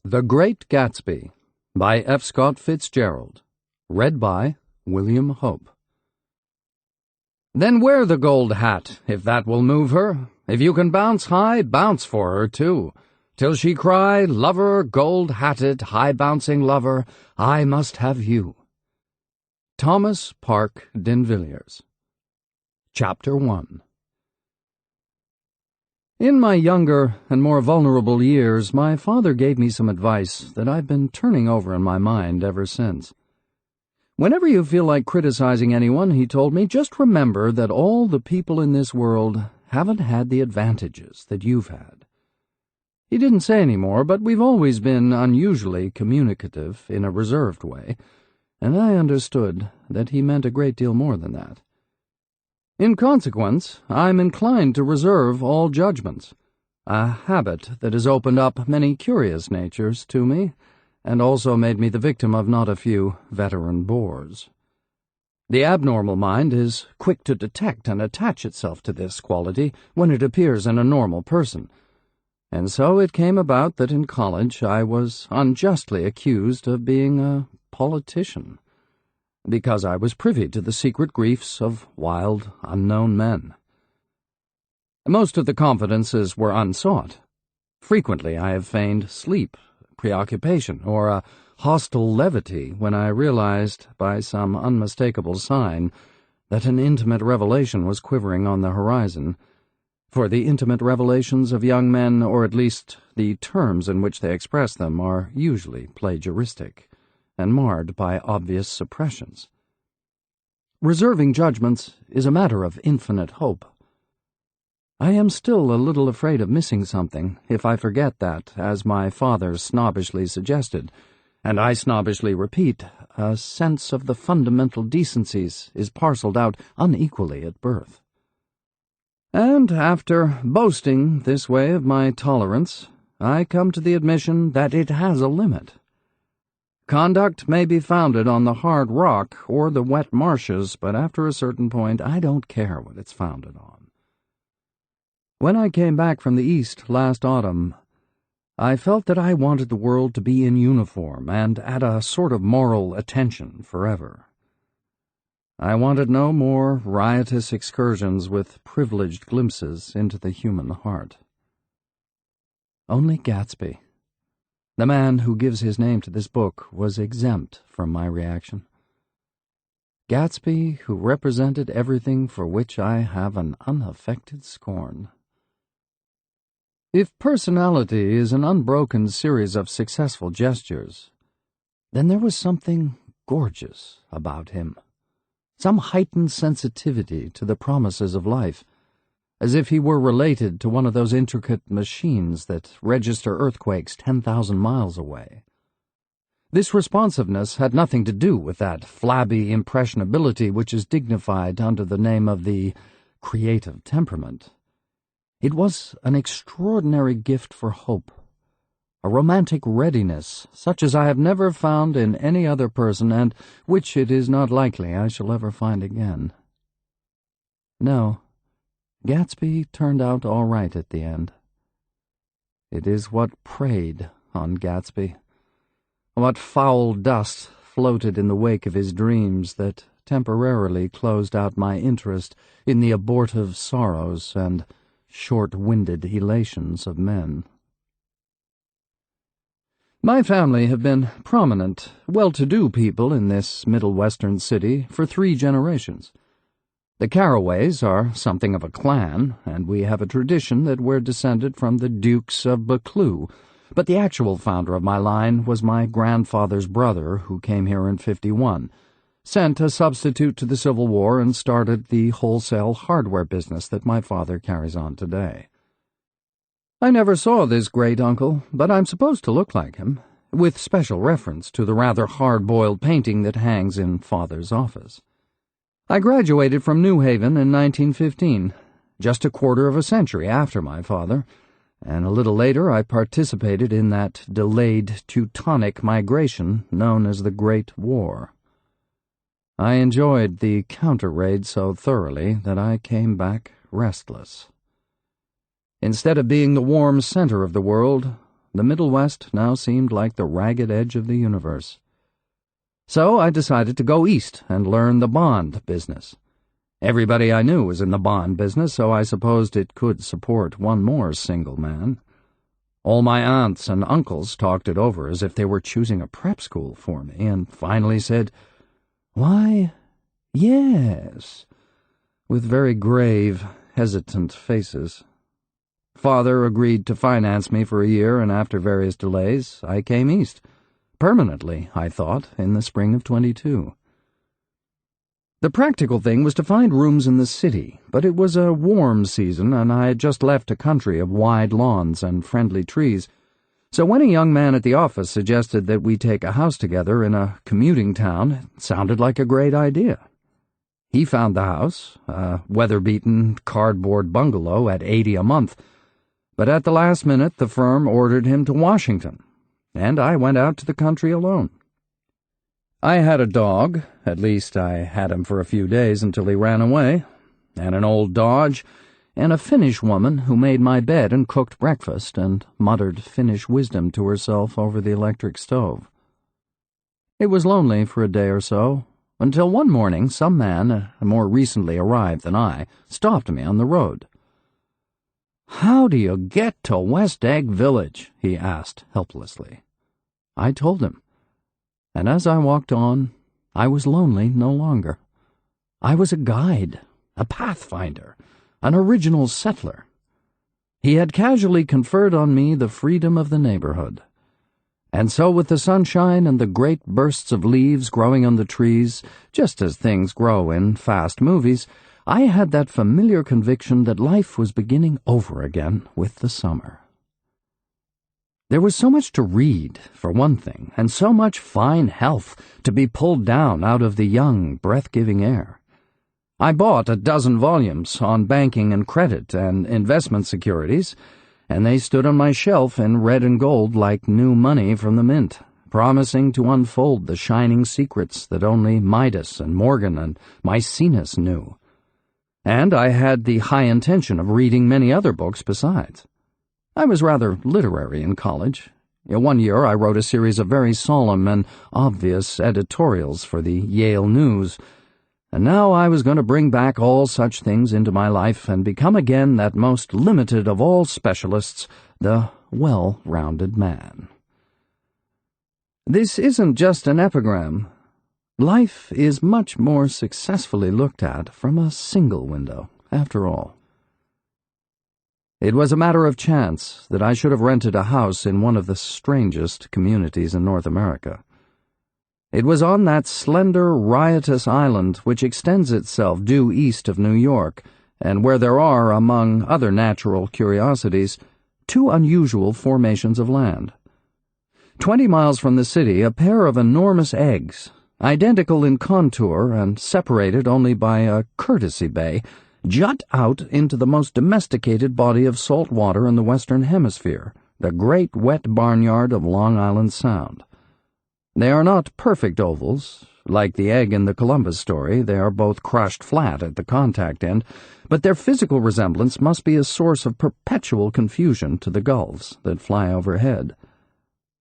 The Great Gatsby by F.Scott Fitzgerald. Read by William Hope. Then wear the gold hat, if that will move her. If you can bounce high, bounce for her, too. Till she cry, lover, gold-hatted, high-bouncing lover, I must have you. Thomas Park D'Invilliers. Chapter 1. In my younger and more vulnerable years, my father gave me some advice that I've been turning over in my mind ever since. Whenever you feel like criticizing anyone, he told me, just remember that all the people in this world haven't had the advantages that you've had. He didn't say any more, but we've always been unusually communicative in a reserved way, and I understood that he meant a great deal more than that. In consequence, I'm inclined to reserve all judgments, a habit that has opened up many curious natures to me, and also made me the victim of not a few veteran bores. The abnormal mind is quick to detect and attach itself to this quality when it appears in a normal person, and so it came about that in college I was unjustly accused of being a politician, because I was privy to the secret griefs of wild, unknown men. Most of the confidences were unsought. Frequently I have feigned sleep, preoccupation, or a hostile levity when I realized by some unmistakable sign that an intimate revelation was quivering on the horizon, for the intimate revelations of young men, or at least the terms in which they express them, are usually plagiaristic and marred by obvious suppressions. Reserving judgments is a matter of infinite hope. I am still a little afraid of missing something if I forget that, as my father snobbishly suggested, and I snobbishly repeat, a sense of the fundamental decencies is parceled out unequally at birth. And after boasting this way of my tolerance, I come to the admission that it has a limit. Conduct may be founded on the hard rock or the wet marshes, but after a certain point I don't care what it's founded on. When I came back from the East last autumn, I felt that I wanted the world to be in uniform and at a sort of moral attention forever. I wanted no more riotous excursions with privileged glimpses into the human heart. Only Gatsby, the man who gives his name to this book, was exempt from my reaction. Gatsby, who represented everything for which I have an unaffected scorn. If personality is an unbroken series of successful gestures, then there was something gorgeous about him, some heightened sensitivity to the promises of life, as if he were related to one of those intricate machines that register earthquakes 10,000 miles away. This responsiveness had nothing to do with that flabby impressionability which is dignified under the name of the creative temperament. It was an extraordinary gift for hope, a romantic readiness such as I have never found in any other person, and which it is not likely I shall ever find again. No, Gatsby turned out all right at the end. It is what preyed on Gatsby, what foul dust floated in the wake of his dreams, that temporarily closed out my interest in the abortive sorrows and short-winded elations of men. My family have been prominent, well-to-do people in this Middle Western city for 3 generations. The Carraways are something of a clan, and we have a tradition that we're descended from the Dukes of Buccleuch, but the actual founder of my line was my grandfather's brother, who came here in '51, sent a substitute to the Civil War, and started the wholesale hardware business that my father carries on today. I never saw this great-uncle, but I'm supposed to look like him, with special reference to the rather hard-boiled painting that hangs in Father's office. I graduated from New Haven in 1915, just a quarter of a century after my father, and a little later I participated in that delayed Teutonic migration known as the Great War. I enjoyed the counter-raid so thoroughly that I came back restless. Instead of being the warm center of the world, the Middle West now seemed like the ragged edge of the universe. So I decided to go east and learn the bond business. Everybody I knew was in the bond business, so I supposed it could support one more single man. All my aunts and uncles talked it over as if they were choosing a prep school for me, and finally said, "Why, yes," with very grave, hesitant faces. Father agreed to finance me for a year, and after various delays, I came east. Permanently, I thought, in the spring of 22. The practical thing was to find rooms in the city, but it was a warm season, and I had just left a country of wide lawns and friendly trees. So when a young man at the office suggested that we take a house together in a commuting town, it sounded like a great idea. He found the house, a weather-beaten cardboard bungalow at $80 a month, but at the last minute the firm ordered him to Washington, and I went out to the country alone. I had a dog, at least I had him for a few days until he ran away, and an old Dodge, and a Finnish woman who made my bed and cooked breakfast and muttered Finnish wisdom to herself over the electric stove. It was lonely for a day or so, until one morning some man, more recently arrived than I, stopped me on the road. "How do you get to West Egg Village?" he asked helplessly. I told him, and as I walked on, I was lonely no longer. I was a guide, a pathfinder, an original settler. He had casually conferred on me the freedom of the neighborhood. And so with the sunshine and the great bursts of leaves growing on the trees, just as things grow in fast movies, I had that familiar conviction that life was beginning over again with the summer. There was so much to read, for one thing, and so much fine health to be pulled down out of the young, breath-giving air. I bought a dozen volumes on banking and credit and investment securities, and they stood on my shelf in red and gold like new money from the mint, promising to unfold the shining secrets that only Midas and Morgan and Maecenas knew. And I had the high intention of reading many other books besides. I was rather literary in college. One year I wrote a series of very solemn and obvious editorials for the Yale News, and now I was going to bring back all such things into my life and become again that most limited of all specialists, the well-rounded man. This isn't just an epigram. Life is much more successfully looked at from a single window, after all. It was a matter of chance that I should have rented a house in one of the strangest communities in North America. It was on that slender, riotous island which extends itself due east of New York, and where there are, among other natural curiosities, two unusual formations of land. 20 miles from the city, a pair of enormous eggs, identical in contour and separated only by a courtesy bay, jut out into the most domesticated body of salt water in the Western Hemisphere, the great wet barnyard of Long Island Sound. They are not perfect ovals. Like the egg in the Columbus story, they are both crushed flat at the contact end, but their physical resemblance must be a source of perpetual confusion to the gulls that fly overhead.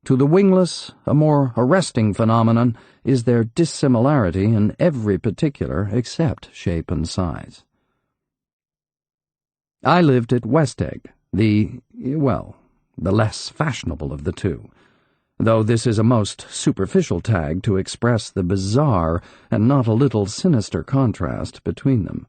To the wingless, a more arresting phenomenon is their dissimilarity in every particular except shape and size. I lived at West Egg, the less fashionable of the two, though this is a most superficial tag to express the bizarre and not a little sinister contrast between them.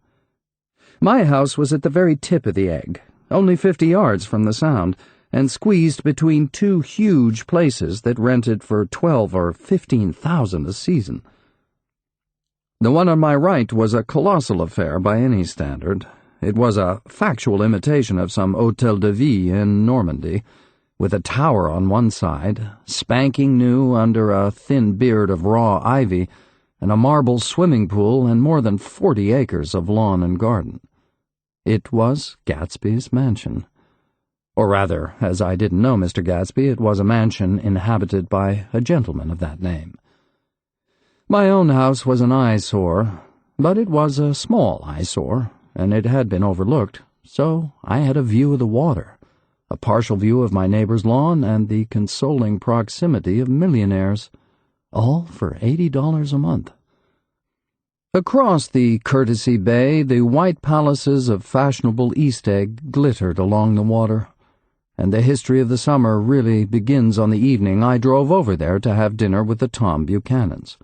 My house was at the very tip of the egg, only 50 yards from the Sound, and squeezed between two huge places that rented for $12,000 or $15,000 a season. The one on my right was a colossal affair by any standard. It was a factual imitation of some Hôtel de Ville in Normandy, with a tower on one side, spanking new under a thin beard of raw ivy, and a marble swimming pool and more than 40 acres of lawn and garden. It was Gatsby's mansion. Or rather, as I didn't know Mr. Gatsby, it was a mansion inhabited by a gentleman of that name. My own house was an eyesore, but it was a small eyesore, and it had been overlooked, so I had a view of the water, a partial view of my neighbor's lawn, and the consoling proximity of millionaires, all for $80 a month. Across the Courtesy Bay, the white palaces of fashionable East Egg glittered along the water, and the history of the summer really begins on the evening I drove over there to have dinner with the Tom Buchanans.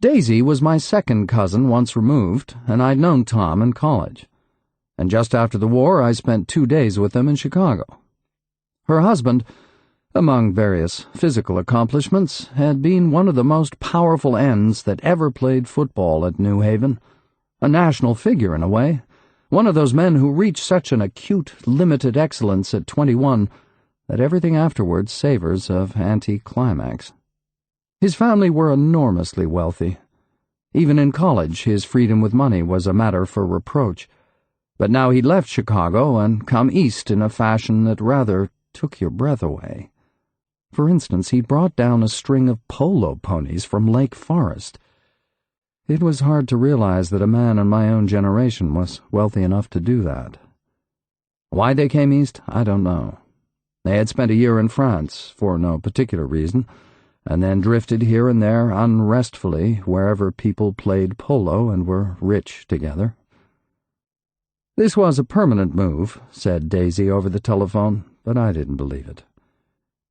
Daisy was my second cousin once removed, and I'd known Tom in college. And just after the war, I spent 2 days with them in Chicago. Her husband, among various physical accomplishments, had been one of the most powerful ends that ever played football at New Haven, a national figure in a way, one of those men who reach such an acute, limited excellence at 21 that everything afterwards savors of anticlimax. His family were enormously wealthy. Even in college, his freedom with money was a matter for reproach. But now he'd left Chicago and come east in a fashion that rather took your breath away. For instance, he'd brought down a string of polo ponies from Lake Forest. It was hard to realize that a man in my own generation was wealthy enough to do that. Why they came east, I don't know. They had spent a year in France, for no particular reason, and then drifted here and there unrestfully wherever people played polo and were rich together. This was a permanent move, said Daisy over the telephone, but I didn't believe it.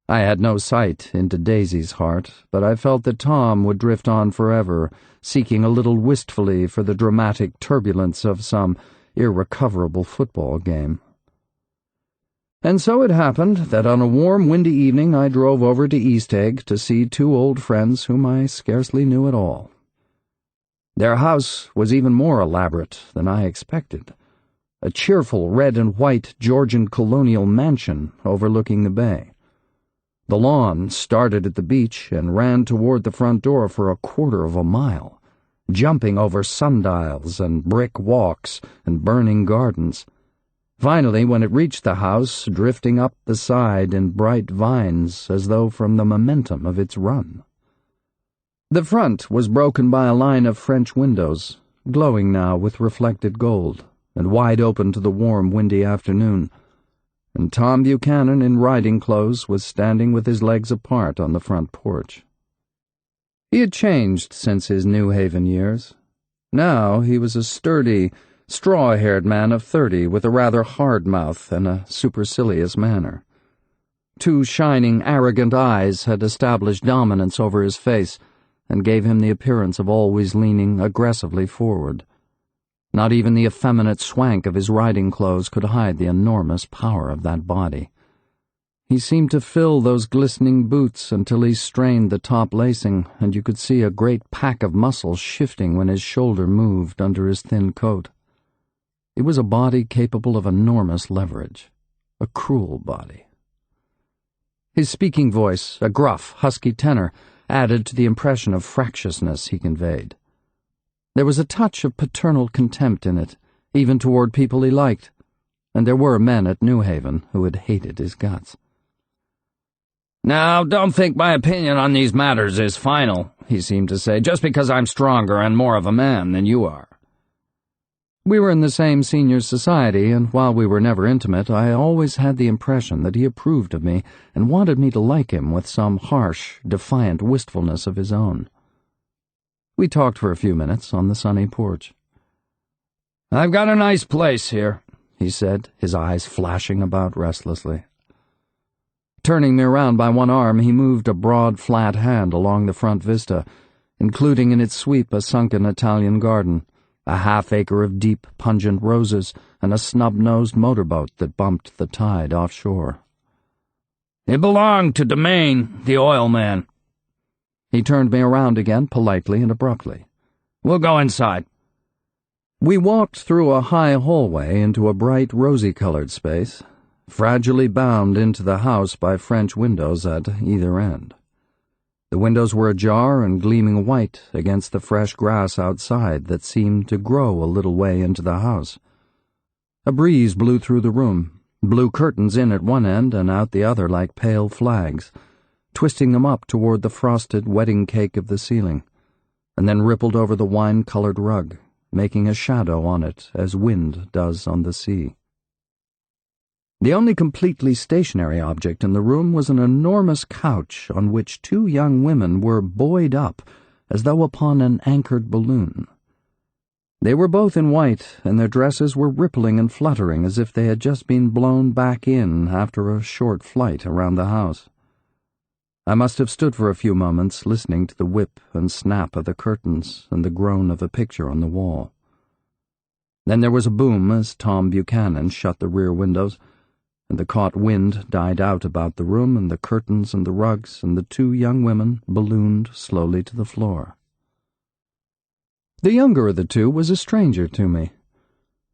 I had no sight into Daisy's heart, but I felt that Tom would drift on forever, seeking a little wistfully for the dramatic turbulence of some irrecoverable football game. And so it happened that on a warm, windy evening I drove over to East Egg to see 2 old friends whom I scarcely knew at all. Their house was even more elaborate than I expected, a cheerful red and white Georgian colonial mansion overlooking the bay. The lawn started at the beach and ran toward the front door for a quarter of a mile, jumping over sundials and brick walks and burning gardens. Finally, when it reached the house, drifting up the side in bright vines as though from the momentum of its run. The front was broken by a line of French windows, glowing now with reflected gold, and wide open to the warm, windy afternoon, and Tom Buchanan in riding clothes was standing with his legs apart on the front porch. He had changed since his New Haven years. Now he was a sturdy, straw-haired man of 30 with a rather hard mouth and a supercilious manner. 2 shining, arrogant eyes had established dominance over his face and gave him the appearance of always leaning aggressively forward. Not even the effeminate swank of his riding clothes could hide the enormous power of that body. He seemed to fill those glistening boots until he strained the top lacing, and you could see a great pack of muscles shifting when his shoulder moved under his thin coat. It was a body capable of enormous leverage, a cruel body. His speaking voice, a gruff, husky tenor, added to the impression of fractiousness he conveyed. There was a touch of paternal contempt in it, even toward people he liked, and there were men at New Haven who had hated his guts. "Now, don't think my opinion on these matters is final," he seemed to say, "just because I'm stronger and more of a man than you are." We were in the same senior society, and while we were never intimate, I always had the impression that he approved of me and wanted me to like him with some harsh, defiant wistfulness of his own. We talked for a few minutes on the sunny porch. "I've got a nice place here," he said, his eyes flashing about restlessly. Turning me around by one arm, he moved a broad, flat hand along the front vista, including in its sweep a sunken Italian garden, a half-acre of deep, pungent roses, and a snub-nosed motorboat that bumped the tide offshore. "It belonged to Domain, the oil man." He turned me around again, politely and abruptly. "We'll go inside." We walked through a high hallway into a bright, rosy-colored space, fragilely bound into the house by French windows at either end. The windows were ajar and gleaming white against the fresh grass outside that seemed to grow a little way into the house. A breeze blew through the room, blew curtains in at one end and out the other like pale flags, twisting them up toward the frosted wedding cake of the ceiling, and then rippled over the wine-colored rug, making a shadow on it as wind does on the sea. The only completely stationary object in the room was an enormous couch on which two young women were buoyed up as though upon an anchored balloon. They were both in white, and their dresses were rippling and fluttering as if they had just been blown back in after a short flight around the house. I must have stood for a few moments listening to the whip and snap of the curtains and the groan of a picture on the wall. Then there was a boom as Tom Buchanan shut the rear windows, and the caught wind died out about the room, and the curtains and the rugs, and the two young women ballooned slowly to the floor. The younger of the two was a stranger to me.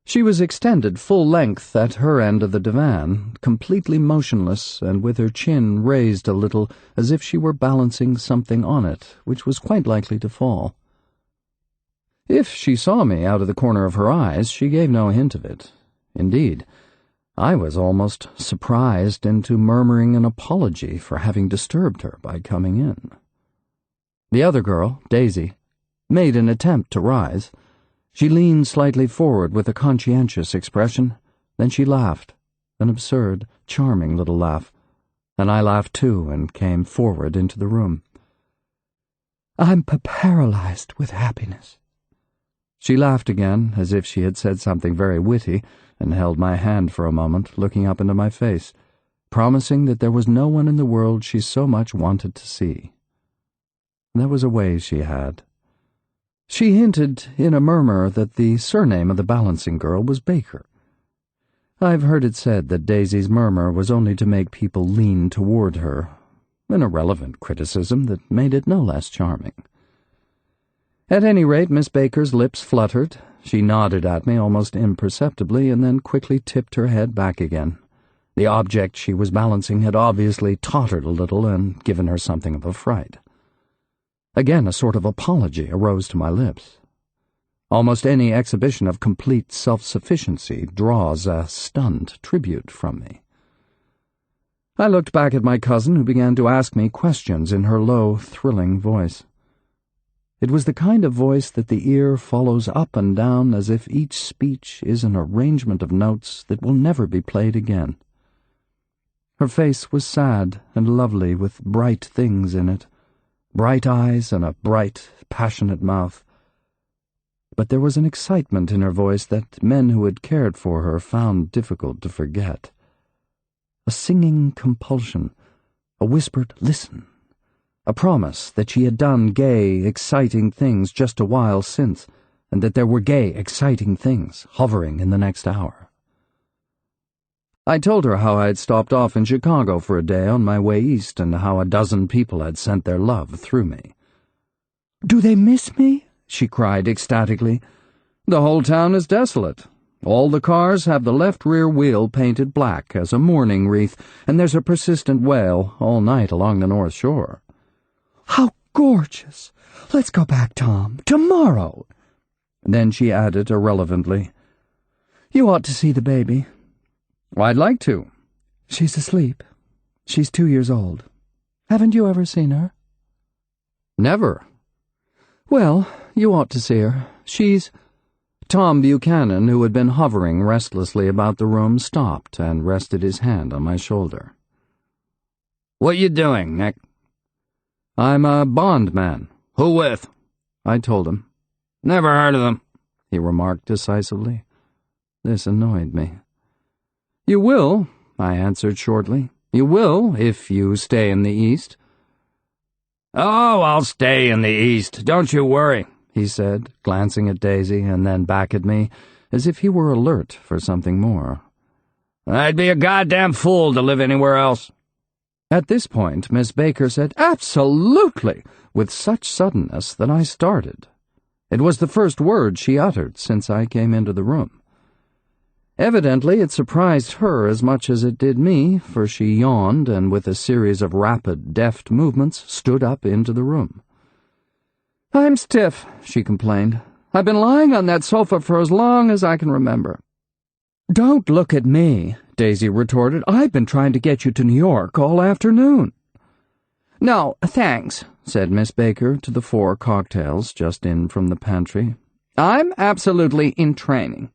She was extended full length at her end of the divan, completely motionless and with her chin raised a little as if she were balancing something on it, which was quite likely to fall. If she saw me out of the corner of her eyes, she gave no hint of it. Indeed, I was almost surprised into murmuring an apology for having disturbed her by coming in. The other girl, Daisy, made an attempt to rise. She leaned slightly forward with a conscientious expression. Then she laughed, an absurd, charming little laugh, and I laughed too and came forward into the room. "I'm paralyzed with happiness." She laughed again, as if she had said something very witty, and held my hand for a moment, looking up into my face, promising that there was no one in the world she so much wanted to see. There was a way she had. She hinted in a murmur that the surname of the balancing girl was Baker. I've heard it said that Daisy's murmur was only to make people lean toward her, an irrelevant criticism that made it no less charming. At any rate, Miss Baker's lips fluttered. She nodded at me almost imperceptibly and then quickly tipped her head back again. The object she was balancing had obviously tottered a little and given her something of a fright. Again a sort of apology arose to my lips. Almost any exhibition of complete self-sufficiency draws a stunned tribute from me. I looked back at my cousin, who began to ask me questions in her low, thrilling voice. It was the kind of voice that the ear follows up and down as if each speech is an arrangement of notes that will never be played again. Her face was sad and lovely, with bright things in it, bright eyes and a bright, passionate mouth. But there was an excitement in her voice that men who had cared for her found difficult to forget. A singing compulsion, a whispered "listen," a promise that she had done gay, exciting things just a while since, and that there were gay, exciting things hovering in the next hour. I told her how I had stopped off in Chicago for a day on my way east, and how a dozen people had sent their love through me. "Do they miss me?" she cried ecstatically. "The whole town is desolate. All the cars have the left rear wheel painted black as a mourning wreath, and there's a persistent wail all night along the North Shore." "How gorgeous! Let's go back, Tom, tomorrow." Then she added irrelevantly, "You ought to see the baby." "I'd like to." "She's asleep. She's 2 years old. Haven't you ever seen her?" "Never." "Well, you ought to see her. She's—" Tom Buchanan, who had been hovering restlessly about the room, stopped and rested his hand on my shoulder. "What you doing, Nick?" "I'm a bond man." "Who with?" I told him. "Never heard of them," he remarked decisively. This annoyed me. "You will," I answered shortly. "You will, if you stay in the East." "Oh, I'll stay in the East, don't you worry," he said, glancing at Daisy and then back at me, as if he were alert for something more. "I'd be a goddamn fool to live anywhere else." At this point, Miss Baker said, "Absolutely," with such suddenness that I started. It was the first word she uttered since I came into the room. Evidently it surprised her as much as it did me, for she yawned and with a series of rapid, deft movements stood up into the room. "I'm stiff," she complained. "I've been lying on that sofa for as long as I can remember." "Don't look at me," Daisy retorted. "I've been trying to get you to New York all afternoon." "No, thanks," said Miss Baker to the 4 cocktails just in from the pantry. "I'm absolutely in training."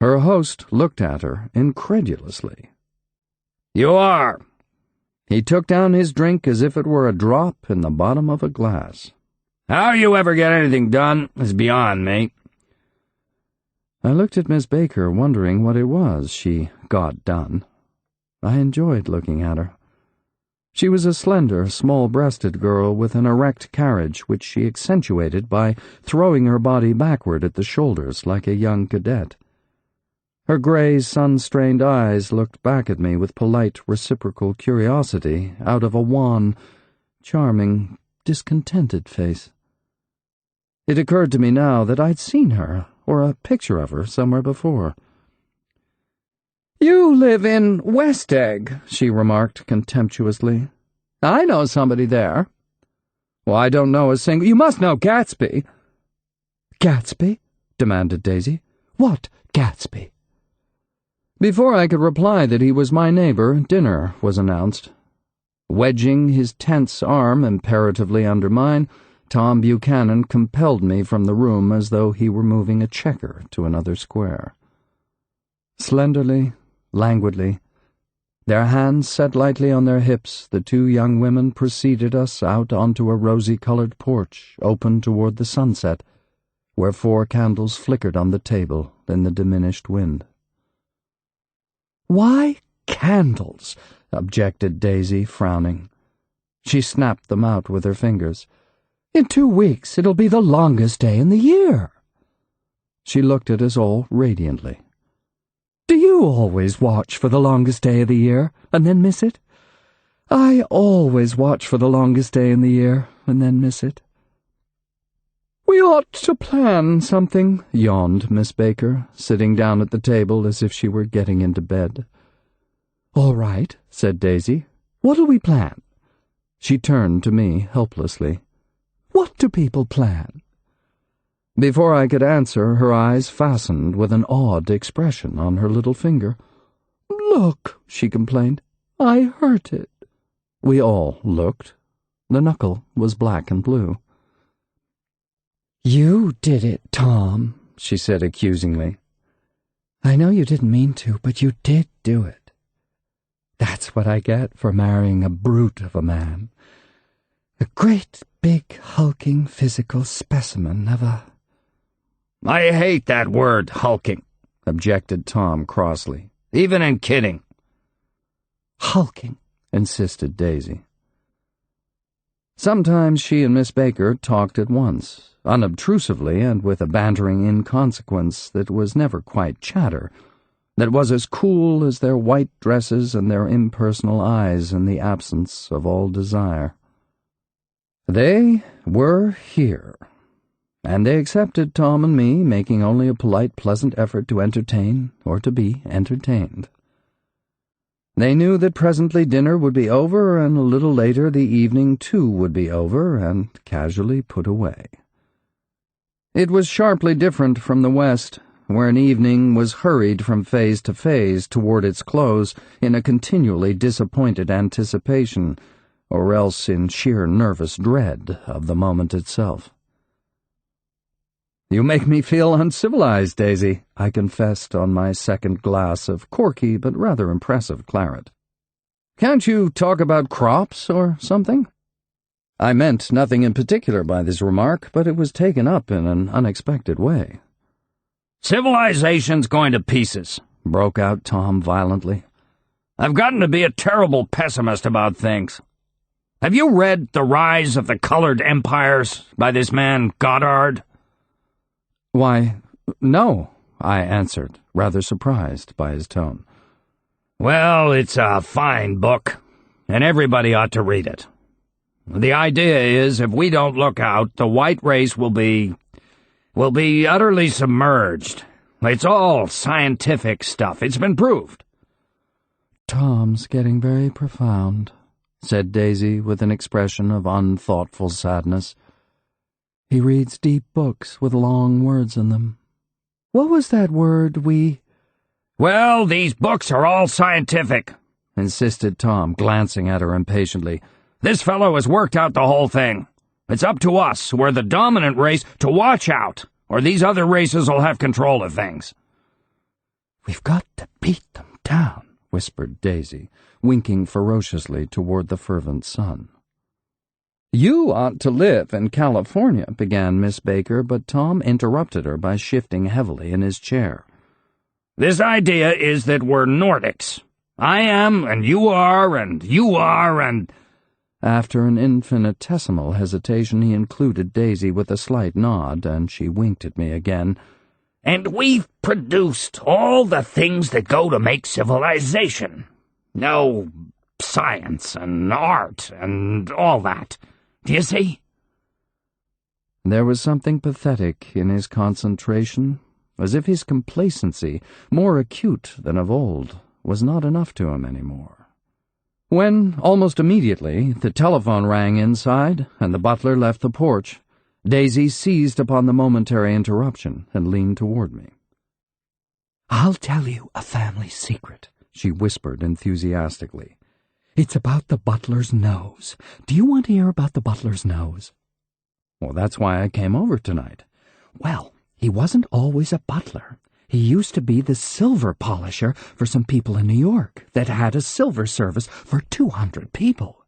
Her host looked at her incredulously. You are. He took down his drink as if it were a drop in the bottom of a glass. How you ever get anything done is beyond me. I looked at Miss Baker, wondering what it was she got done. I enjoyed looking at her. She was a slender, small-breasted girl with an erect carriage, which she accentuated by throwing her body backward at the shoulders like a young cadet. Her gray, sun-strained eyes looked back at me with polite, reciprocal curiosity out of a wan, charming, discontented face. It occurred to me now that I'd seen her, or a picture of her, somewhere before. "You live in West Egg," she remarked contemptuously. "I know somebody there." "Well, I don't know a single—" "You must know Gatsby." "Gatsby?" demanded Daisy. "What Gatsby?" Before I could reply that he was my neighbor, dinner was announced. Wedging his tense arm imperatively under mine, Tom Buchanan compelled me from the room as though he were moving a checker to another square. Slenderly, languidly, their hands set lightly on their hips, the two young women preceded us out onto a rosy-colored porch open toward the sunset, where 4 candles flickered on the table in the diminished wind. "Why candles?" objected Daisy, frowning. She snapped them out with her fingers. "In 2 weeks it'll be the longest day in the year." She looked at us all radiantly. "Do you always watch for the longest day of the year, and then miss it? I always watch for the longest day in the year, and then miss it." "We ought to plan something," yawned Miss Baker, sitting down at the table as if she were getting into bed. "All right," said Daisy. "What'll we plan?" She turned to me helplessly. "What do people plan?" Before I could answer, her eyes fastened with an odd expression on her little finger. "Look," she complained. "I hurt it." We all looked. The knuckle was black and blue. "You did it, Tom," she said accusingly. "I know you didn't mean to, but you did do it. That's what I get for marrying a brute of a man. A great, big, hulking, physical specimen of a—" I hate that word, hulking, objected Tom crossly, even in kidding. "Hulking," insisted Daisy. Sometimes she and Miss Baker talked at once, unobtrusively and with a bantering inconsequence that was never quite chatter, that was as cool as their white dresses and their impersonal eyes in the absence of all desire. They were here, and they accepted Tom and me, making only a polite, pleasant effort to entertain or to be entertained. They knew that presently dinner would be over, and a little later the evening too would be over and casually put away. It was sharply different from the West, where an evening was hurried from phase to phase toward its close in a continually disappointed anticipation, or else in sheer nervous dread of the moment itself. "You make me feel uncivilized, Daisy," I confessed on my second glass of corky but rather impressive claret. "Can't you talk about crops or something?" I meant nothing in particular by this remark, but it was taken up in an unexpected way. "Civilization's going to pieces," broke out Tom violently. "I've gotten to be a terrible pessimist about things. Have you read The Rise of the Colored Empires by this man Goddard?" "Why, no," I answered, rather surprised by his tone. "Well, it's a fine book, and everybody ought to read it. The idea is, if we don't look out, the white race will be utterly submerged. It's all scientific stuff. It's been proved." "Tom's getting very profound," said Daisy with an expression of unthoughtful sadness. "He reads deep books with long words in them. What was that word we—" "Well, these books are all scientific," insisted Tom, glancing at her impatiently. "This fellow has worked out the whole thing. It's up to us, who are the dominant race, to watch out, or these other races will have control of things." "We've got to beat them down," whispered Daisy, winking ferociously toward the fervent sun. "You ought to live in California," began Miss Baker, but Tom interrupted her by shifting heavily in his chair. "This idea is that we're Nordics. I am, and you are, and you are, and—" After an infinitesimal hesitation, he included Daisy with a slight nod, and she winked at me again. "And we've produced all the things that go to make civilization. No, science and art and all that. Do you see?" There was something pathetic in his concentration, as if his complacency, more acute than of old, was not enough to him any more. When, almost immediately, the telephone rang inside and the butler left the porch, Daisy seized upon the momentary interruption and leaned toward me. "I'll tell you a family secret," she whispered enthusiastically. "It's about the butler's nose. Do you want to hear about the butler's nose?" "Well, that's why I came over tonight." "Well, he wasn't always a butler. He used to be the silver polisher for some people in New York that had a silver service for 200 people.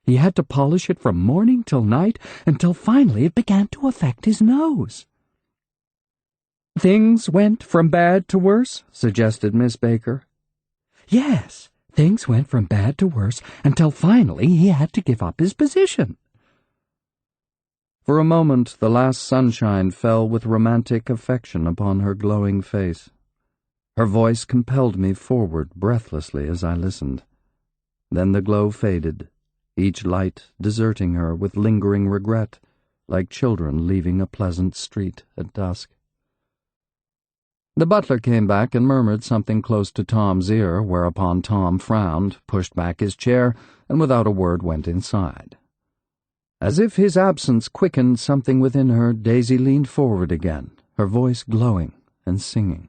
He had to polish it from morning till night until finally it began to affect his nose." "Things went from bad to worse?" suggested Miss Baker. "Yes, things went from bad to worse until finally he had to give up his position." For a moment the last sunshine fell with romantic affection upon her glowing face. Her voice compelled me forward breathlessly as I listened. Then the glow faded, each light deserting her with lingering regret, like children leaving a pleasant street at dusk. The butler came back and murmured something close to Tom's ear, whereupon Tom frowned, pushed back his chair, and without a word went inside. As if his absence quickened something within her, Daisy leaned forward again, her voice glowing and singing.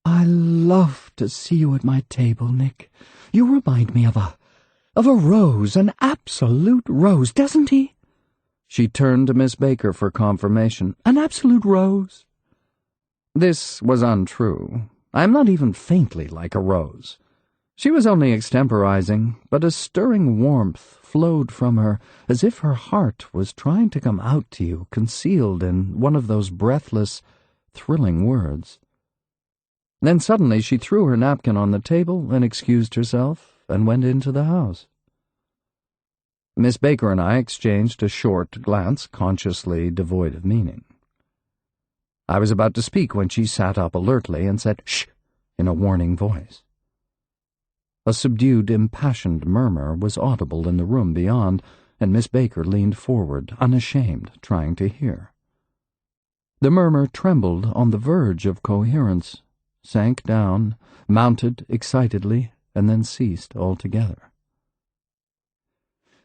"I love to see you at my table, Nick. You remind me of a rose, an absolute rose, doesn't he?" She turned to Miss Baker for confirmation. "An absolute rose?" This was untrue. I am not even faintly like a rose. She was only extemporizing, but a stirring warmth flowed from her, as if her heart was trying to come out to you, concealed in one of those breathless, thrilling words. Then suddenly she threw her napkin on the table and excused herself, and went into the house. Miss Baker and I exchanged a short glance, consciously devoid of meaning. I was about to speak when she sat up alertly and said, "Shh," in a warning voice. A subdued, impassioned murmur was audible in the room beyond, and Miss Baker leaned forward, unashamed, trying to hear. The murmur trembled on the verge of coherence, sank down, mounted excitedly, and then ceased altogether.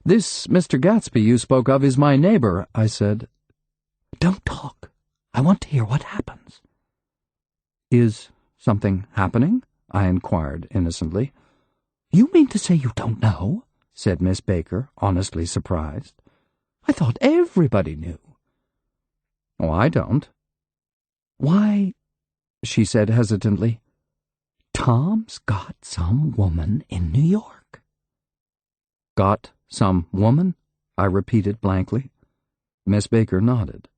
"This Mr. Gatsby you spoke of is my neighbor," I said. "Don't talk. I want to hear what happens." "Is something happening?" I inquired innocently. "You mean to say you don't know?" said Miss Baker, honestly surprised. "I thought everybody knew." "Oh, I don't." "Why," she said hesitantly, "Tom's got some woman in New York." "Got some woman?" I repeated blankly. Miss Baker nodded.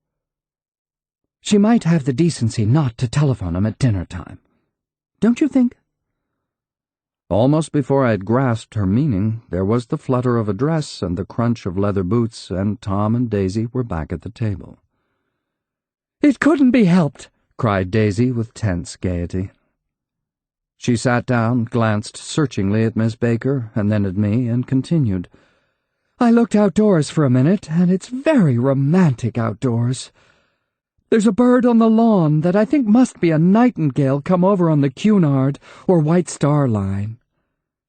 "She might have the decency not to telephone him at dinner time. Don't you think?" Almost before I had grasped her meaning, there was the flutter of a dress and the crunch of leather boots, and Tom and Daisy were back at the table. "It couldn't be helped," cried Daisy with tense gaiety. She sat down, glanced searchingly at Miss Baker, and then at me, and continued. "I looked outdoors for a minute, and it's very romantic outdoors. There's a bird on the lawn that I think must be a nightingale come over on the Cunard or White Star Line.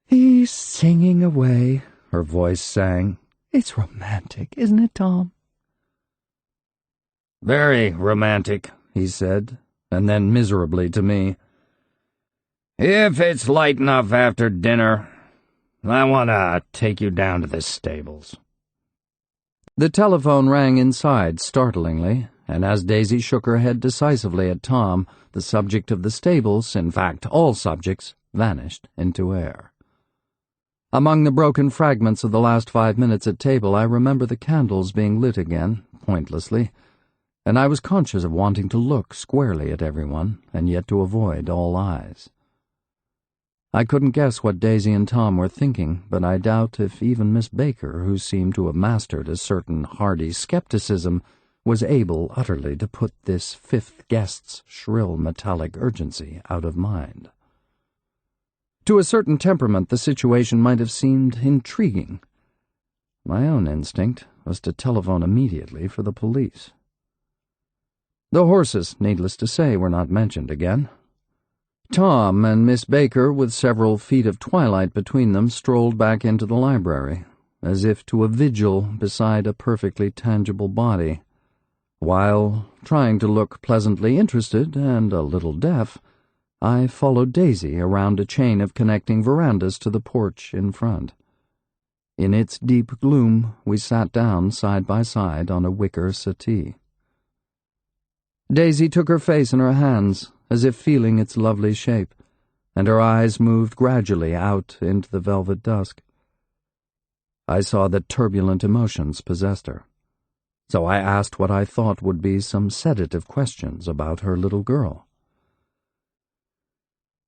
He's singing away," her voice sang. "It's romantic, isn't it, Tom?" "Very romantic," he said, and then miserably to me, "If it's light enough after dinner, I want to take you down to the stables." The telephone rang inside startlingly, and as Daisy shook her head decisively at Tom, the subject of the stables, in fact all subjects, vanished into air. Among the broken fragments of the last 5 minutes at table, I remember the candles being lit again, pointlessly, and I was conscious of wanting to look squarely at everyone, and yet to avoid all eyes. I couldn't guess what Daisy and Tom were thinking, but I doubt if even Miss Baker, who seemed to have mastered a certain hardy skepticism, was able utterly to put this fifth guest's shrill metallic urgency out of mind. To a certain temperament, the situation might have seemed intriguing. My own instinct was to telephone immediately for the police. The horses, needless to say, were not mentioned again. Tom and Miss Baker, with several feet of twilight between them, strolled back into the library, as if to a vigil beside a perfectly tangible body, while, trying to look pleasantly interested and a little deaf, I followed Daisy around a chain of connecting verandas to the porch in front. In its deep gloom, we sat down side by side on a wicker settee. Daisy took her face in her hands, as if feeling its lovely shape, and her eyes moved gradually out into the velvet dusk. I saw that turbulent emotions possessed her, so I asked what I thought would be some sedative questions about her little girl.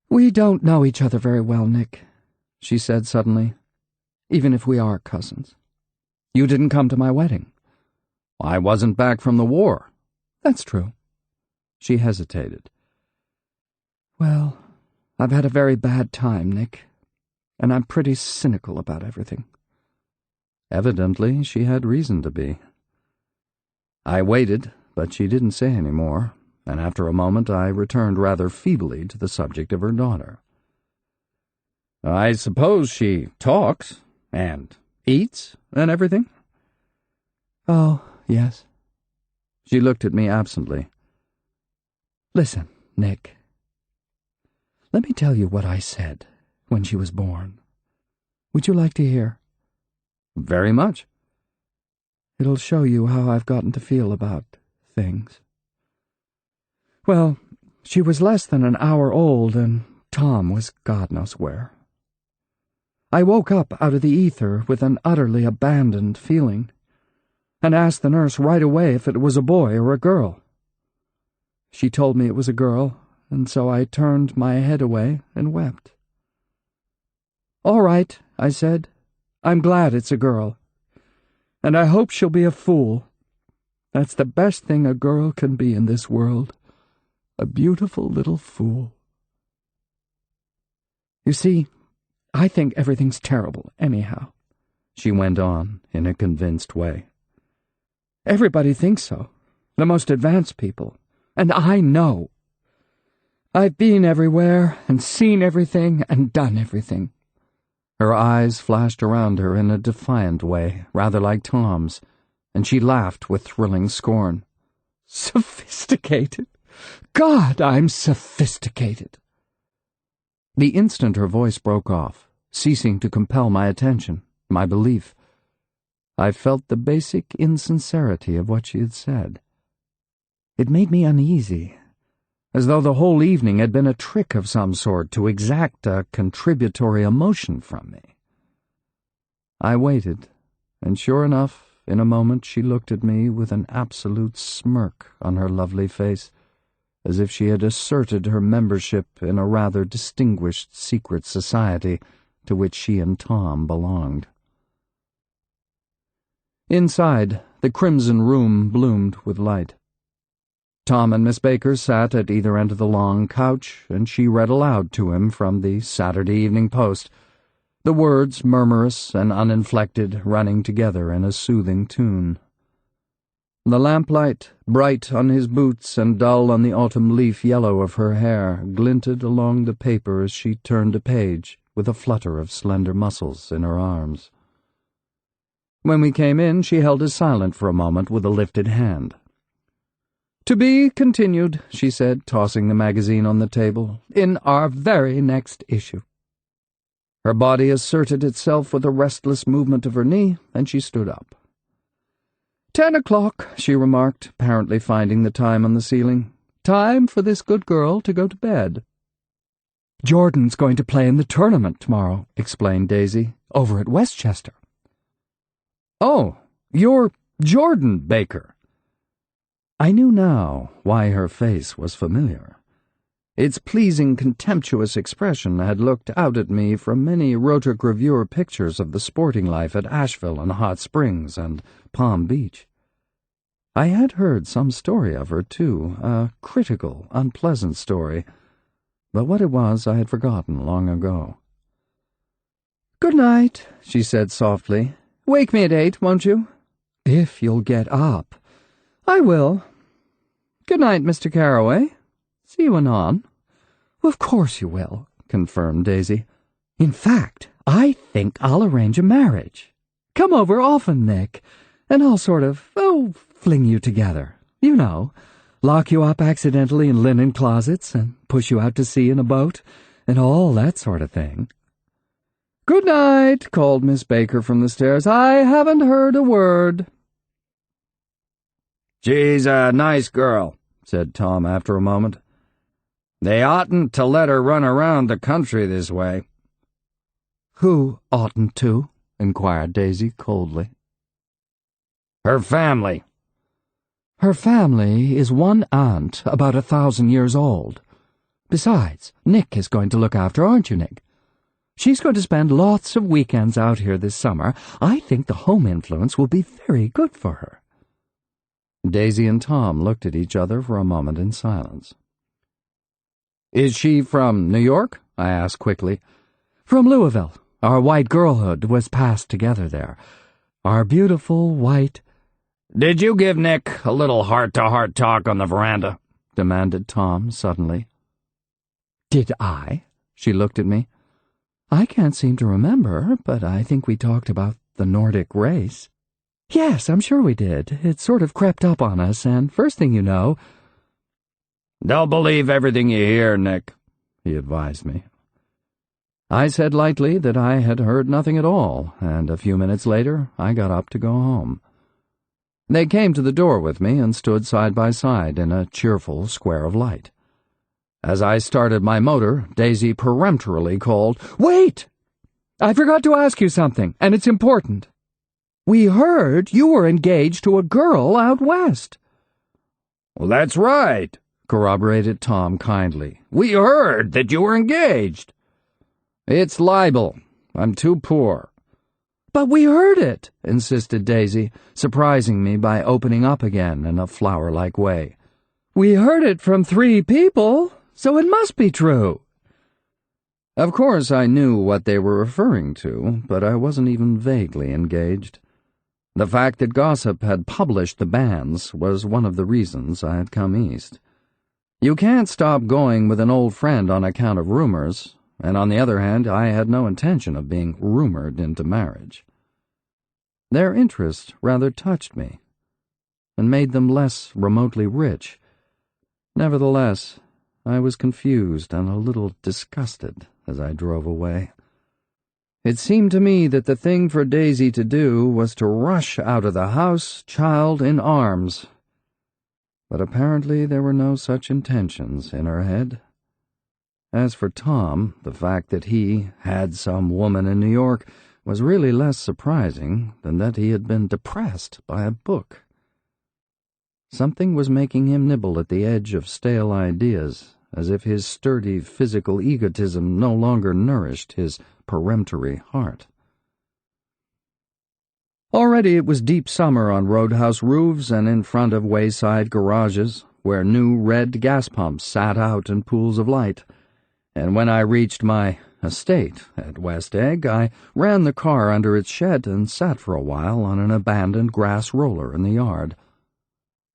"We don't know each other very well, Nick," she said suddenly, "even if we are cousins. You didn't come to my wedding." "I wasn't back from the war." "That's true." She hesitated. "Well, I've had a very bad time, Nick, and I'm pretty cynical about everything." Evidently, she had reason to be. I waited, but she didn't say any more, and after a moment I returned rather feebly to the subject of her daughter. "I suppose she talks, and eats, and everything?" "Oh, yes." She looked at me absently. "Listen, Nick. Let me tell you what I said when she was born. Would you like to hear?" "Very much." "It'll show you how I've gotten to feel about things. Well, she was less than an hour old, and Tom was God knows where. I woke up out of the ether with an utterly abandoned feeling, and asked the nurse right away if it was a boy or a girl. She told me it was a girl, and so I turned my head away and wept. 'All right,' I said. 'I'm glad it's a girl. And I hope she'll be a fool. That's the best thing a girl can be in this world. A beautiful little fool.' You see, I think everything's terrible anyhow," she went on in a convinced way. "Everybody thinks so, the most advanced people, and I know. I've been everywhere and seen everything and done everything." Her eyes flashed around her in a defiant way, rather like Tom's, and she laughed with thrilling scorn. "Sophisticated? God, I'm sophisticated." The instant her voice broke off, ceasing to compel my attention, my belief, I felt the basic insincerity of what she had said. It made me uneasy, as though the whole evening had been a trick of some sort to exact a contributory emotion from me. I waited, and sure enough, in a moment she looked at me with an absolute smirk on her lovely face, as if she had asserted her membership in a rather distinguished secret society to which she and Tom belonged. Inside, the crimson room bloomed with light. Tom and Miss Baker sat at either end of the long couch, and she read aloud to him from the Saturday Evening Post, the words, murmurous and uninflected, running together in a soothing tune. The lamplight, bright on his boots and dull on the autumn leaf yellow of her hair, glinted along the paper as she turned a page with a flutter of slender muscles in her arms. When we came in, she held us silent for a moment with a lifted hand. "To be continued," she said, tossing the magazine on the table, "in our very next issue." Her body asserted itself with a restless movement of her knee, and she stood up. 10 o'clock, she remarked, apparently finding the time on the ceiling. "Time for this good girl to go to bed." Jordan's going to play in the tournament tomorrow," explained Daisy, "over at Westchester." "Oh, you're Jordan Baker." I knew now why her face was familiar. Its pleasing, contemptuous expression had looked out at me from many rotogravure pictures of the sporting life at Asheville and Hot Springs and Palm Beach. I had heard some story of her, too, a critical, unpleasant story, but what it was I had forgotten long ago. "Good night," she said softly. "Wake me at 8, won't you? If you'll get up." "I will. Good night, Mr. Carroway. See you anon." "Of course you will," confirmed Daisy. "In fact, I think I'll arrange a marriage. Come over often, Nick, and I'll sort of, fling you together. You know, lock you up accidentally in linen closets and push you out to sea in a boat, and all that sort of thing." "Good night," called Miss Baker from the stairs. "I haven't heard a word." "She's a nice girl," said Tom after a moment. "They oughtn't to let her run around the country this way." "Who oughtn't to?" inquired Daisy coldly. "Her family." "Her family is one aunt about 1,000 years old. Besides, Nick is going to look after, aren't you, Nick? She's going to spend lots of weekends out here this summer. I think the home influence will be very good for her." Daisy and Tom looked at each other for a moment in silence. "Is she from New York?" I asked quickly. "From Louisville. Our white girlhood was passed together there. Our beautiful white—" "Did you give Nick a little heart-to-heart talk on the veranda?" demanded Tom suddenly. "Did I?" She looked at me. "I can't seem to remember, but I think we talked about the Nordic race. Yes, I'm sure we did. It sort of crept up on us, and first thing you know—" "Don't believe everything you hear, Nick," he advised me. I said lightly that I had heard nothing at all, and a few minutes later I got up to go home. They came to the door with me and stood side by side in a cheerful square of light. As I started my motor, Daisy peremptorily called, "Wait! I forgot to ask you something, and it's important. We heard you were engaged to a girl out west." "Well, that's right," corroborated Tom kindly. "We heard that you were engaged." "It's libel. I'm too poor." "But we heard it," insisted Daisy, surprising me by opening up again in a flower-like way. "We heard it from 3 people, so it must be true." Of course I knew what they were referring to, but I wasn't even vaguely engaged. The fact that gossip had published the bans was one of the reasons I had come east. You can't stop going with an old friend on account of rumors, and on the other hand, I had no intention of being rumored into marriage. Their interest rather touched me, and made them less remotely rich. Nevertheless, I was confused and a little disgusted as I drove away. It seemed to me that the thing for Daisy to do was to rush out of the house, child in arms. But apparently there were no such intentions in her head. As for Tom, the fact that he had some woman in New York was really less surprising than that he had been depressed by a book. Something was making him nibble at the edge of stale ideas, as if his sturdy physical egotism no longer nourished his peremptory heart. Already it was deep summer on roadhouse roofs and in front of wayside garages, where new red gas pumps sat out in pools of light, and when I reached my estate at West Egg, I ran the car under its shed and sat for a while on an abandoned grass roller in the yard.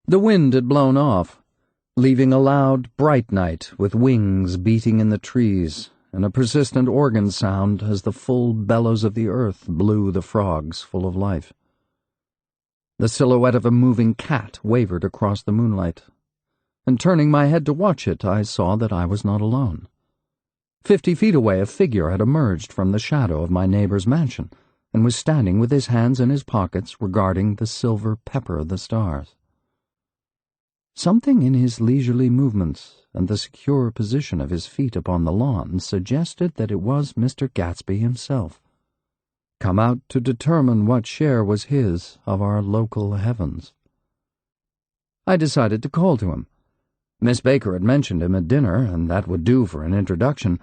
The wind had blown off, leaving a loud, bright night with wings beating in the trees and a persistent organ sound as the full bellows of the earth blew the frogs full of life. The silhouette of a moving cat wavered across the moonlight, and turning my head to watch it, I saw that I was not alone. 50 feet away, a figure had emerged from the shadow of my neighbor's mansion and was standing with his hands in his pockets regarding the silver pepper of the stars. Something in his leisurely movements and the secure position of his feet upon the lawn suggested that it was Mr. Gatsby himself, come out to determine what share was his of our local heavens. I decided to call to him. Miss Baker had mentioned him at dinner, and that would do for an introduction.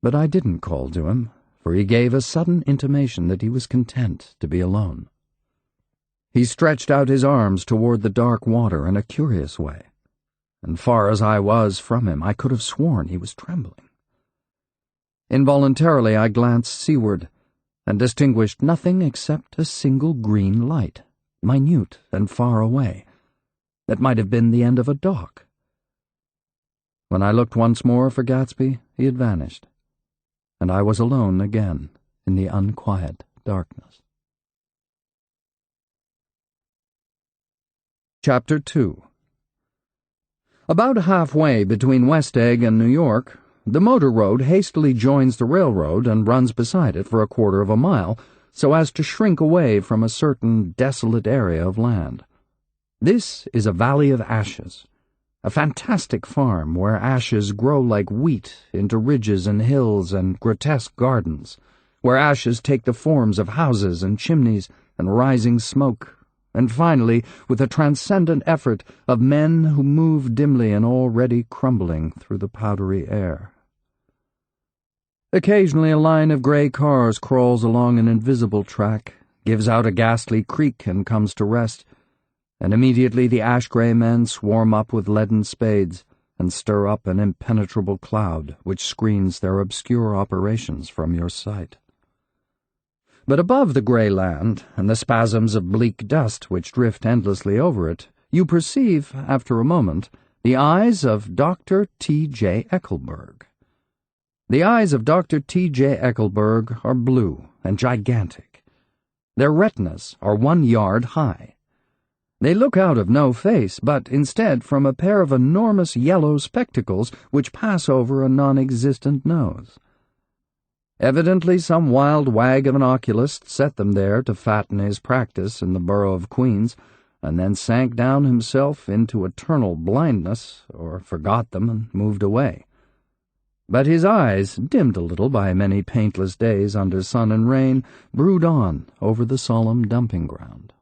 But I didn't call to him, for he gave a sudden intimation that he was content to be alone. He stretched out his arms toward the dark water in a curious way, and far as I was from him, I could have sworn he was trembling. Involuntarily I glanced seaward, and distinguished nothing except a single green light, minute and far away, that might have been the end of a dock. When I looked once more for Gatsby, he had vanished, and I was alone again in the unquiet darkness. Chapter 2. About halfway between West Egg and New York, the motor road hastily joins the railroad and runs beside it for a quarter of a mile, so as to shrink away from a certain desolate area of land. This is a valley of ashes, a fantastic farm where ashes grow like wheat into ridges and hills and grotesque gardens, where ashes take the forms of houses and chimneys and rising smoke, and finally, with a transcendent effort, of men who move dimly and already crumbling through the powdery air. Occasionally a line of grey cars crawls along an invisible track, gives out a ghastly creak and comes to rest, and immediately the ash-grey men swarm up with leaden spades and stir up an impenetrable cloud which screens their obscure operations from your sight. But above the grey land and the spasms of bleak dust which drift endlessly over it, you perceive, after a moment, the eyes of Dr. T.J. Eckelberg. The eyes of Dr. T.J. Eckelberg are blue and gigantic. Their retinas are 1 yard high. They look out of no face, but instead from a pair of enormous yellow spectacles which pass over a non-existent nose. Evidently some wild wag of an oculist set them there to fatten his practice in the borough of Queens, and then sank down himself into eternal blindness, or forgot them and moved away. But his eyes, dimmed a little by many paintless days under sun and rain, brood on over the solemn dumping ground.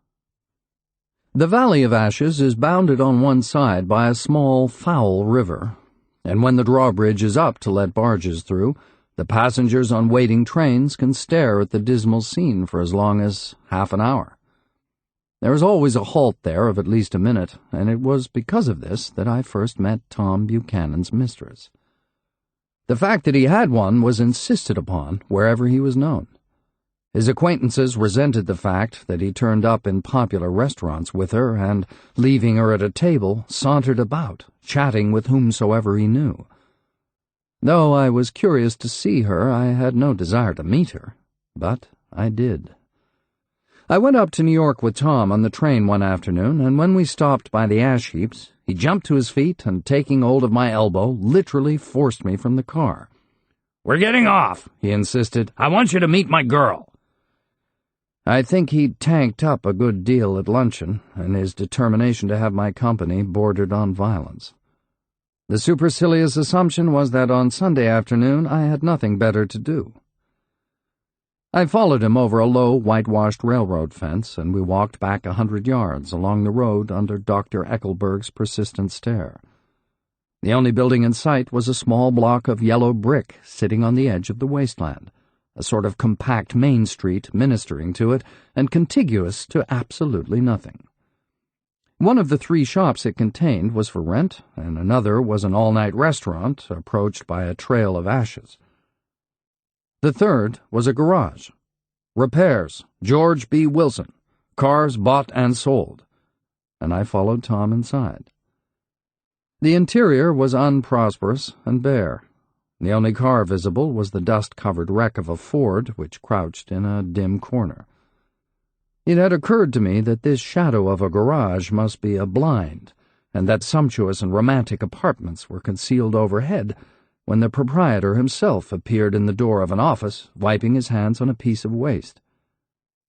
The Valley of Ashes is bounded on one side by a small, foul river, and when the drawbridge is up to let barges through, the passengers on waiting trains can stare at the dismal scene for as long as half an hour. There is always a halt there of at least a minute, and it was because of this that I first met Tom Buchanan's mistress. The fact that he had one was insisted upon wherever he was known. His acquaintances resented the fact that he turned up in popular restaurants with her and, leaving her at a table, sauntered about, chatting with whomsoever he knew. Though I was curious to see her, I had no desire to meet her, but I did. I went up to New York with Tom on the train one afternoon, and when we stopped by the ash heaps, he jumped to his feet and, taking hold of my elbow, literally forced me from the car. "We're getting off," he insisted. "I want you to meet my girl." I think he'd tanked up a good deal at luncheon, and his determination to have my company bordered on violence. The supercilious assumption was that on Sunday afternoon I had nothing better to do. I followed him over a low, whitewashed railroad fence, and we walked back 100 yards along the road under Dr. Eckelberg's persistent stare. The only building in sight was a small block of yellow brick sitting on the edge of the wasteland, a sort of compact main street ministering to it and contiguous to absolutely nothing. One of the 3 shops it contained was for rent, and another was an all-night restaurant approached by a trail of ashes. The third was a garage. Repairs, George B. Wilson, cars bought and sold, and I followed Tom inside. The interior was unprosperous and bare. The only car visible was the dust-covered wreck of a Ford which crouched in a dim corner. It had occurred to me that this shadow of a garage must be a blind, and that sumptuous and romantic apartments were concealed overhead, when the proprietor himself appeared in the door of an office, wiping his hands on a piece of waste.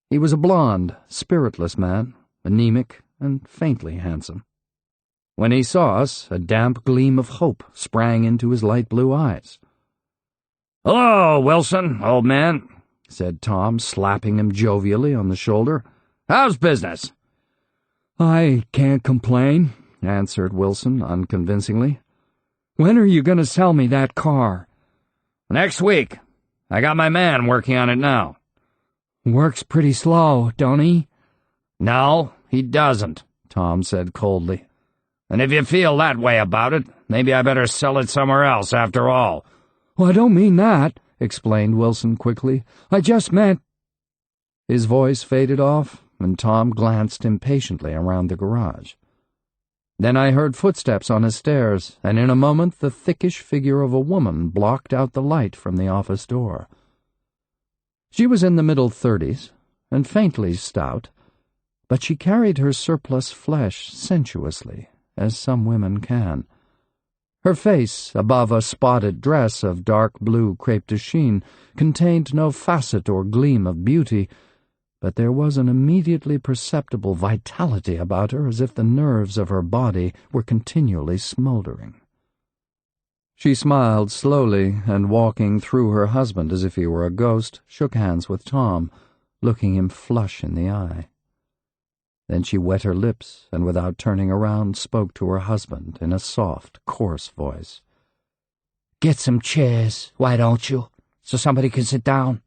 He was a blond, spiritless man, anemic and faintly handsome. When he saw us, a damp gleam of hope sprang into his light blue eyes. "Hello, Wilson, old man," said Tom, slapping him jovially on the shoulder. "How's business?" I can't complain, answered Wilson unconvincingly. When are you going to sell me that car? "Next week. I got my man working on it now." Works pretty slow, don't he? "No, he doesn't," Tom said coldly. "And if you feel that way about it, maybe I better sell it somewhere else after all." Well, I don't mean that, explained Wilson quickly. I just meant— His voice faded off, and Tom glanced impatiently around the garage. Then I heard footsteps on his stairs, and in a moment the thickish figure of a woman blocked out the light from the office door. She was in the middle 30s, and faintly stout, but she carried her surplus flesh sensuously, as some women can. Her face, above a spotted dress of dark blue crepe de chine, contained no facet or gleam of beauty, but there was an immediately perceptible vitality about her, as if the nerves of her body were continually smoldering. She smiled slowly, and walking through her husband as if he were a ghost, shook hands with Tom, looking him flush in the eye. Then she wet her lips, and without turning around spoke to her husband in a soft, coarse voice. "Get some chairs, why don't you, so somebody can sit down?"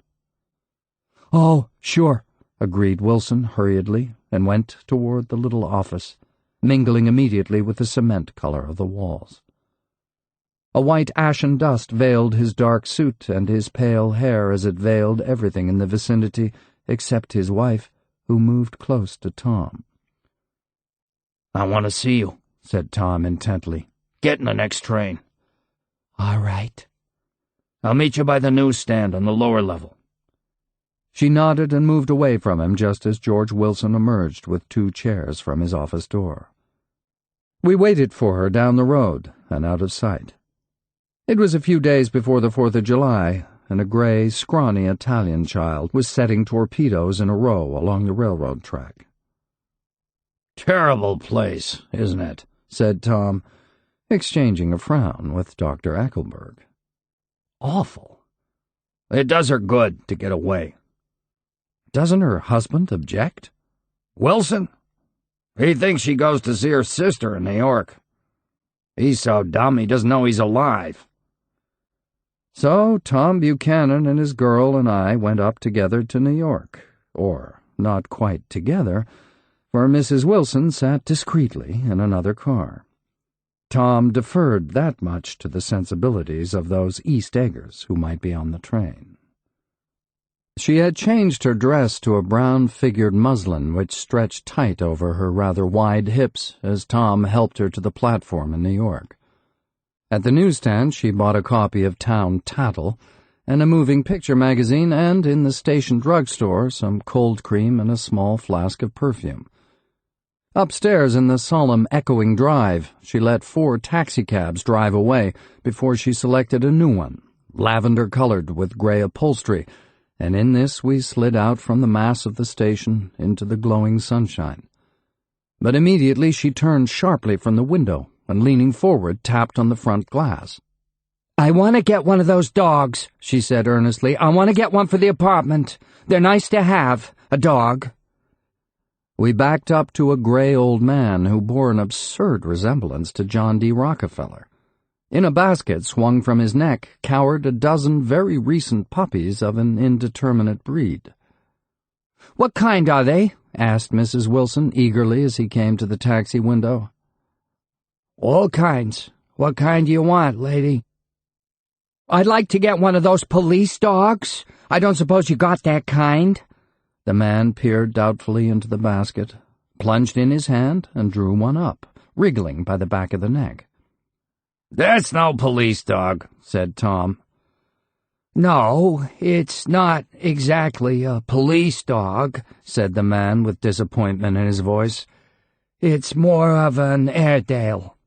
"Oh, sure," agreed Wilson hurriedly, and went toward the little office, mingling immediately with the cement color of the walls. A white ashen dust veiled his dark suit and his pale hair as it veiled everything in the vicinity except his wife, who moved close to Tom. "I want to see you," said Tom intently. "Get in the next train." "All right." "I'll meet you by the newsstand on the lower level." She nodded and moved away from him just as George Wilson emerged with 2 chairs from his office door. We waited for her down the road and out of sight. It was a few days before the 4th of July, and a gray, scrawny Italian child was setting torpedoes in a row along the railroad track. "Terrible place, isn't it?" said Tom, exchanging a frown with Dr. Eckelberg. "Awful. It does her good to get away." "Doesn't her husband object?" "Wilson? He thinks she goes to see her sister in New York. He's so dumb he doesn't know he's alive." So Tom Buchanan and his girl and I went up together to New York, or not quite together, for Mrs. Wilson sat discreetly in another car. Tom deferred that much to the sensibilities of those East Eggers who might be on the train. She had changed her dress to a brown-figured muslin which stretched tight over her rather wide hips as Tom helped her to the platform in New York. At the newsstand she bought a copy of Town Tattle and a moving picture magazine, and in the station drugstore some cold cream and a small flask of perfume. Upstairs in the solemn, echoing drive, she let 4 taxicabs drive away before she selected a new one, lavender-colored with gray upholstery, and in this we slid out from the mass of the station into the glowing sunshine. But immediately she turned sharply from the window and, leaning forward, tapped on the front glass. "I want to get one of those dogs," she said earnestly. "I want to get one for the apartment. They're nice to have, a dog." We backed up to a gray old man who bore an absurd resemblance to John D. Rockefeller. In a basket swung from his neck cowered a dozen very recent puppies of an indeterminate breed. "What kind are they?" asked Mrs. Wilson eagerly as he came to the taxi window. "All kinds. What kind do you want, lady?" "I'd like to get one of those police dogs. I don't suppose you got that kind." The man peered doubtfully into the basket, plunged in his hand, and drew one up, wriggling by the back of the neck. "That's no police dog," said Tom. "No, it's not exactly a police dog," said the man with disappointment in his voice. "It's more of an Airedale."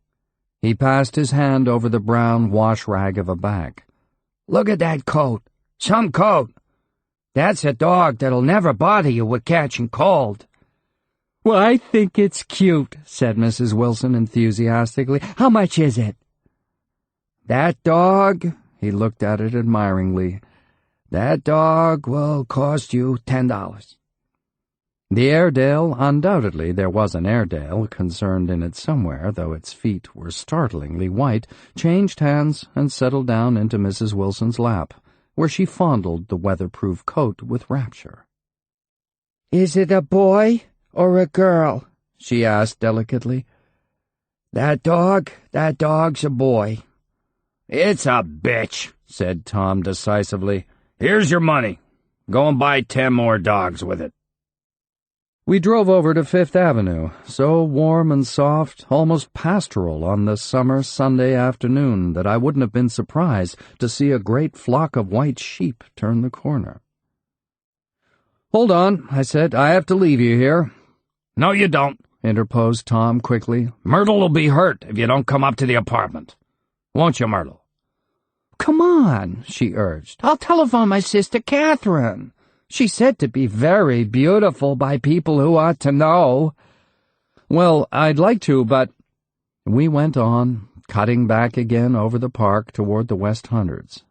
He passed his hand over the brown wash rag of a back. "Look at that coat. Some coat. That's a dog that'll never bother you with catching cold." Well, I think it's cute, said Mrs. Wilson enthusiastically. How much is it? That dog, he looked at it admiringly, that dog will cost you $10. The Airedale, undoubtedly there was an Airedale concerned in it somewhere, though its feet were startlingly white, changed hands and settled down into Mrs. Wilson's lap, where she fondled the weatherproof coat with rapture. Is it a boy or a girl? She asked delicately. That dog's a boy. It's a bitch, said Tom decisively. Here's your money. Go and buy 10 more dogs with it. We drove over to Fifth Avenue, so warm and soft, almost pastoral on this summer Sunday afternoon that I wouldn't have been surprised to see a great flock of white sheep turn the corner. "Hold on," I said. "I have to leave you here." "No, you don't," interposed Tom quickly. "Myrtle'll be hurt if you don't come up to the apartment. Won't you, Myrtle?" "Come on," she urged. "I'll telephone my sister Catherine. She's said to be very beautiful by people who ought to know." "Well, I'd like to, but—" We went on, cutting back again over the park toward the West Hundreds.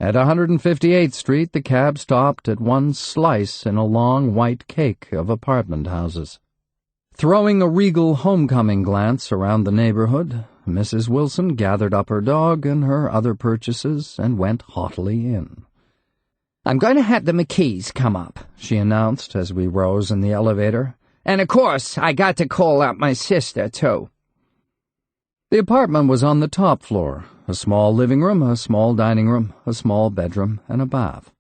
At 158th Street, the cab stopped at one slice in a long white cake of apartment houses. Throwing a regal homecoming glance around the neighborhood, Mrs. Wilson gathered up her dog and her other purchases and went haughtily in. "I'm going to have the McKees come up," she announced as we rose in the elevator. "And of course, I got to call up my sister, too." The apartment was on the top floor, a small living room, a small dining room, a small bedroom, and a bath.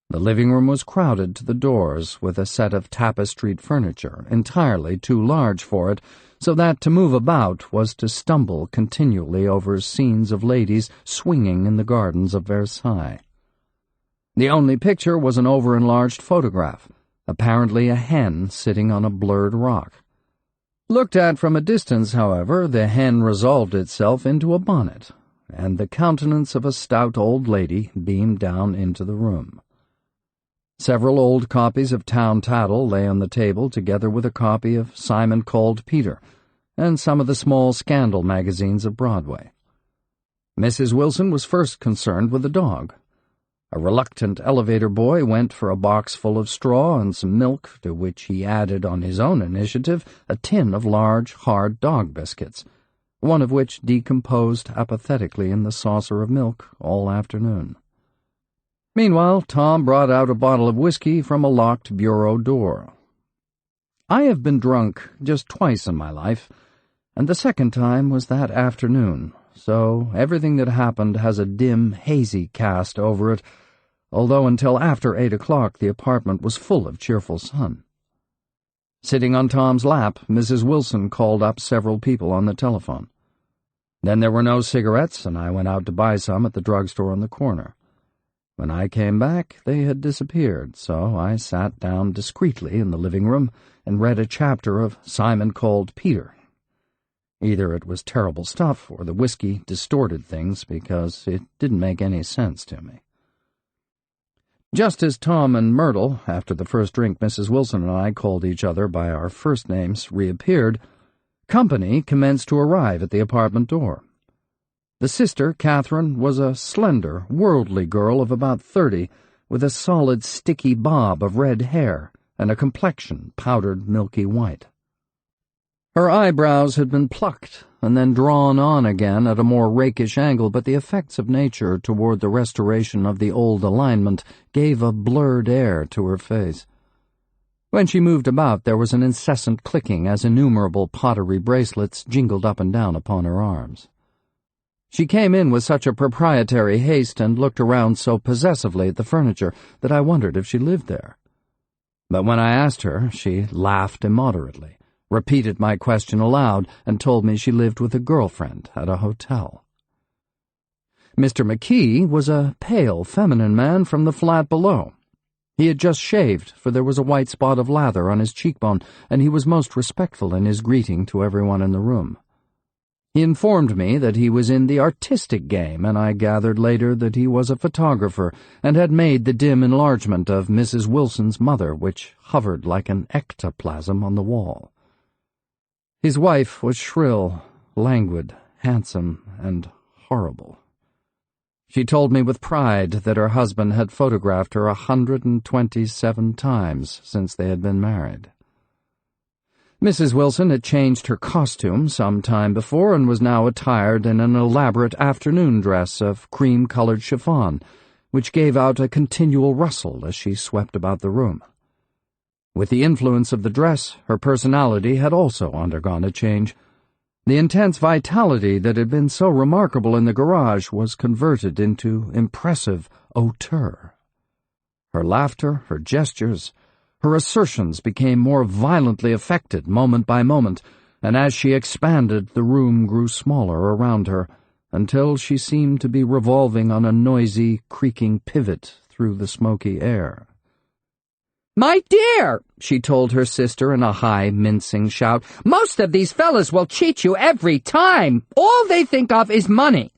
The living room was crowded to the doors with a set of tapestried furniture, entirely too large for it, so that to move about was to stumble continually over scenes of ladies swinging in the gardens of Versailles. The only picture was an over-enlarged photograph, apparently a hen sitting on a blurred rock. Looked at from a distance, however, the hen resolved itself into a bonnet, and the countenance of a stout old lady beamed down into the room. Several old copies of Town Tattle lay on the table, together with a copy of Simon Called Peter, and some of the small scandal magazines of Broadway. Mrs. Wilson was first concerned with the dog. A reluctant elevator boy went for a box full of straw and some milk, to which he added on his own initiative a tin of large, hard dog biscuits, one of which decomposed apathetically in the saucer of milk all afternoon. Meanwhile, Tom brought out a bottle of whiskey from a locked bureau door. I have been drunk just twice in my life, and the second time was that afternoon, so everything that happened has a dim, hazy cast over it, although until after 8 o'clock the apartment was full of cheerful sun. Sitting on Tom's lap, Mrs. Wilson called up several people on the telephone. Then there were no cigarettes, and I went out to buy some at the drugstore on the corner. When I came back, they had disappeared, so I sat down discreetly in the living room and read a chapter of Simon Called Peter. Either it was terrible stuff, or the whiskey distorted things, because it didn't make any sense to me. Just as Tom and Myrtle, after the first drink Mrs. Wilson and I called each other by our first names, reappeared, company commenced to arrive at the apartment door. The sister, Catherine, was a slender, worldly girl of about 30, with a solid, sticky bob of red hair and a complexion powdered milky white. Her eyebrows had been plucked and then drawn on again at a more rakish angle, but the effects of nature toward the restoration of the old alignment gave a blurred air to her face. When she moved about, there was an incessant clicking as innumerable pottery bracelets jingled up and down upon her arms. She came in with such a proprietary haste and looked around so possessively at the furniture that I wondered if she lived there. But when I asked her, she laughed immoderately, repeated my question aloud, and told me she lived with a girlfriend at a hotel. Mr. McKee was a pale, feminine man from the flat below. He had just shaved, for there was a white spot of lather on his cheekbone, and he was most respectful in his greeting to everyone in the room. He informed me that he was in the artistic game, and I gathered later that he was a photographer and had made the dim enlargement of Mrs. Wilson's mother, which hovered like an ectoplasm on the wall. His wife was shrill, languid, handsome, and horrible. She told me with pride that her husband had photographed her 127 times since they had been married. Mrs. Wilson had changed her costume some time before and was now attired in an elaborate afternoon dress of cream-colored chiffon, which gave out a continual rustle as she swept about the room. With the influence of the dress, her personality had also undergone a change. The intense vitality that had been so remarkable in the garage was converted into impressive hauteur. Her laughter, her gestures, her assertions became more violently affected moment by moment, and as she expanded, the room grew smaller around her, until she seemed to be revolving on a noisy, creaking pivot through the smoky air. "My dear," she told her sister in a high, mincing shout, "most of these fellas will cheat you every time. All they think of is money.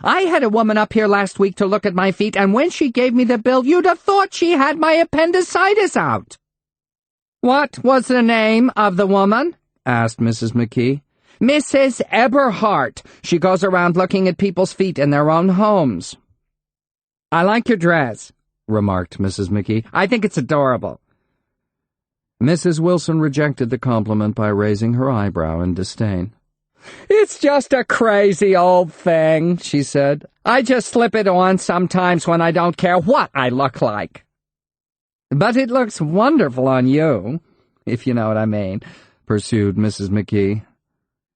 I had a woman up here last week to look at my feet, and when she gave me the bill, you'd have thought she had my appendicitis out." "What was the name of the woman?" asked Mrs. McKee. "Mrs. Eberhardt. She goes around looking at people's feet in their own homes." "I like your dress," remarked Mrs. McKee. "I think it's adorable." Mrs. Wilson rejected the compliment by raising her eyebrow in disdain. "It's just a crazy old thing," she said. "I just slip it on sometimes when I don't care what I look like." "But it looks wonderful on you, if you know what I mean," pursued Mrs. McKee.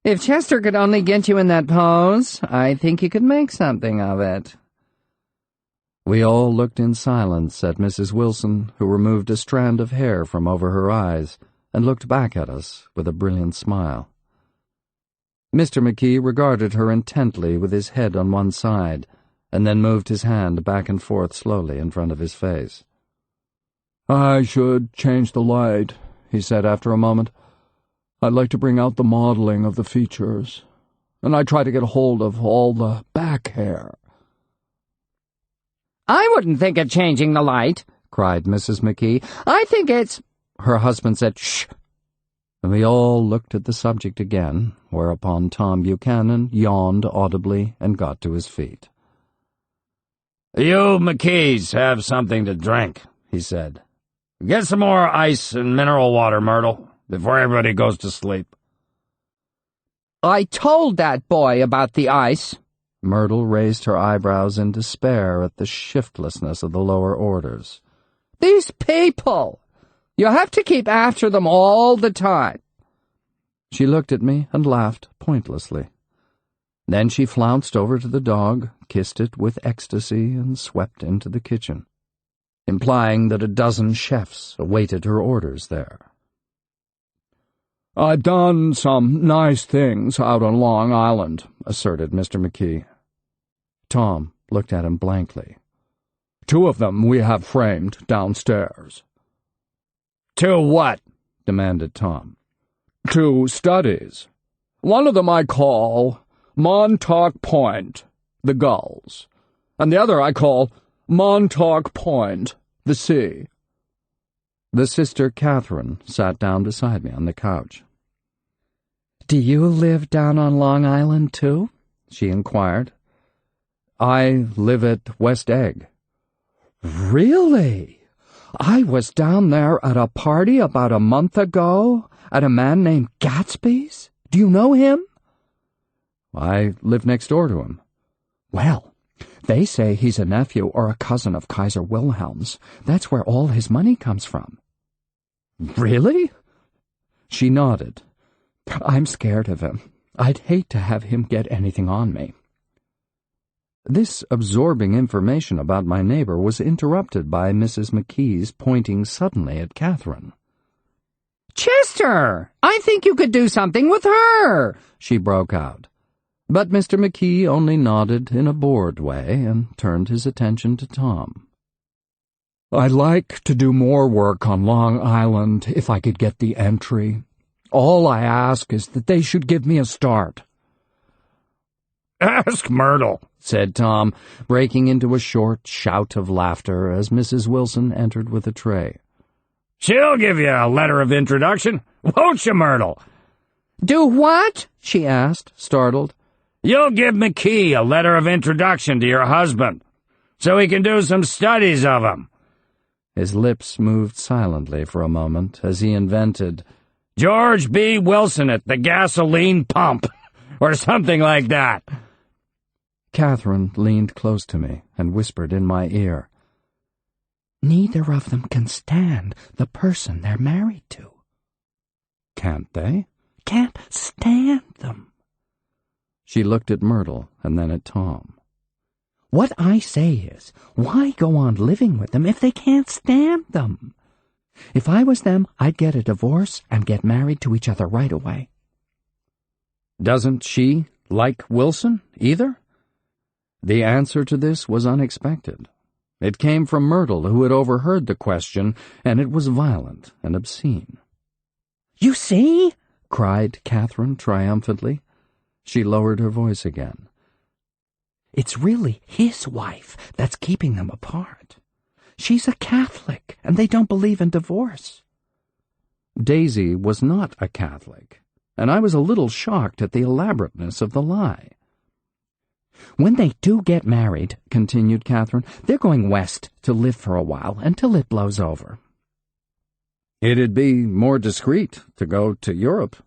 "If Chester could only get you in that pose, I think he could make something of it." We all looked in silence at Mrs. Wilson, who removed a strand of hair from over her eyes and looked back at us with a brilliant smile. Mr. McKee regarded her intently with his head on one side, and then moved his hand back and forth slowly in front of his face. "I should change the light," he said after a moment. "I'd like to bring out the modeling of the features, and I'd try to get hold of all the back hair." "I wouldn't think of changing the light," cried Mrs. McKee. "I think it's—" Her husband said, "Shh," and we all looked at the subject again, whereupon Tom Buchanan yawned audibly and got to his feet. "You McKees have something to drink," he said. "Get some more ice and mineral water, Myrtle, before everybody goes to sleep." "I told that boy about the ice." Myrtle raised her eyebrows in despair at the shiftlessness of the lower orders. "These people! You have to keep after them all the time." She looked at me and laughed pointlessly. Then she flounced over to the dog, kissed it with ecstasy, and swept into the kitchen, implying that a dozen chefs awaited her orders there. "I've done some nice things out on Long Island," asserted Mr. McKee. Tom looked at him blankly. "2 of them we have framed downstairs." "To what?" demanded Tom. 2 studies. One of them I call Montauk Point, the gulls, and the other I call Montauk Point, the sea. The sister Catherine sat down beside me on the couch. "Do you live down on Long Island, too?" she inquired. "I live at West Egg." "Really? I was down there at a party about a month ago at a man named Gatsby's. Do you know him?" "I live next door to him." "Well, they say he's a nephew or a cousin of Kaiser Wilhelm's. That's where all his money comes from." "Really?" She nodded. "I'm scared of him. I'd hate to have him get anything on me." This absorbing information about my neighbor was interrupted by Mrs. McKee's pointing suddenly at Catherine. "Chester, I think you could do something with her," she broke out. But Mr. McKee only nodded in a bored way and turned his attention to Tom. "I'd like to do more work on Long Island if I could get the entry. All I ask is that they should give me a start." Ask Myrtle, said Tom, breaking into a short shout of laughter as Mrs. Wilson entered with a tray. She'll give you a letter of introduction, won't you, Myrtle? Do what? She asked, startled. You'll give McKee a letter of introduction to your husband, so he can do some studies of him. His lips moved silently for a moment as he invented, George B. Wilson at the gasoline pump, or something like that. Catherine leaned close to me and whispered in my ear, Neither of them can stand the person they're married to. Can't they? Can't stand them. She looked at Myrtle and then at Tom. What I say is, why go on living with them if they can't stand them? If I was them, I'd get a divorce and get married to each other right away. Doesn't she like Wilson either? The answer to this was unexpected. It came from Myrtle, who had overheard the question, and it was violent and obscene. You see? Cried Catherine triumphantly. She lowered her voice again. It's really his wife that's keeping them apart. She's a Catholic, and they don't believe in divorce. Daisy was not a Catholic, and I was a little shocked at the elaborateness of the lie. When they do get married, continued Catherine, they're going west to live for a while until it blows over. It'd be more discreet to go to Europe.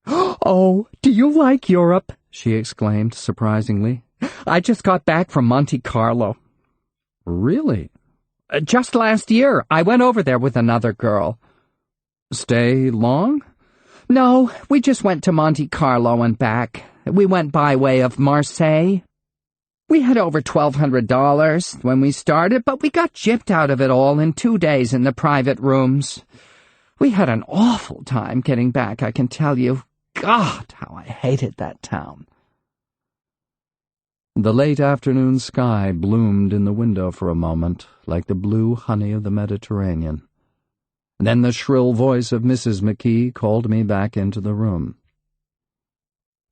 Oh, do you like Europe? She exclaimed surprisingly. I just got back from Monte Carlo. Really? Just last year, I went over there with another girl. Stay long? No, we just went to Monte Carlo and back. We went by way of Marseille. We had over $1,200 when we started, but we got gypped out of it all in 2 days in the private rooms. We had an awful time getting back, I can tell you. God, how I hated that town. The late afternoon sky bloomed in the window for a moment, like the blue honey of the Mediterranean. Then the shrill voice of Mrs. McKee called me back into the room.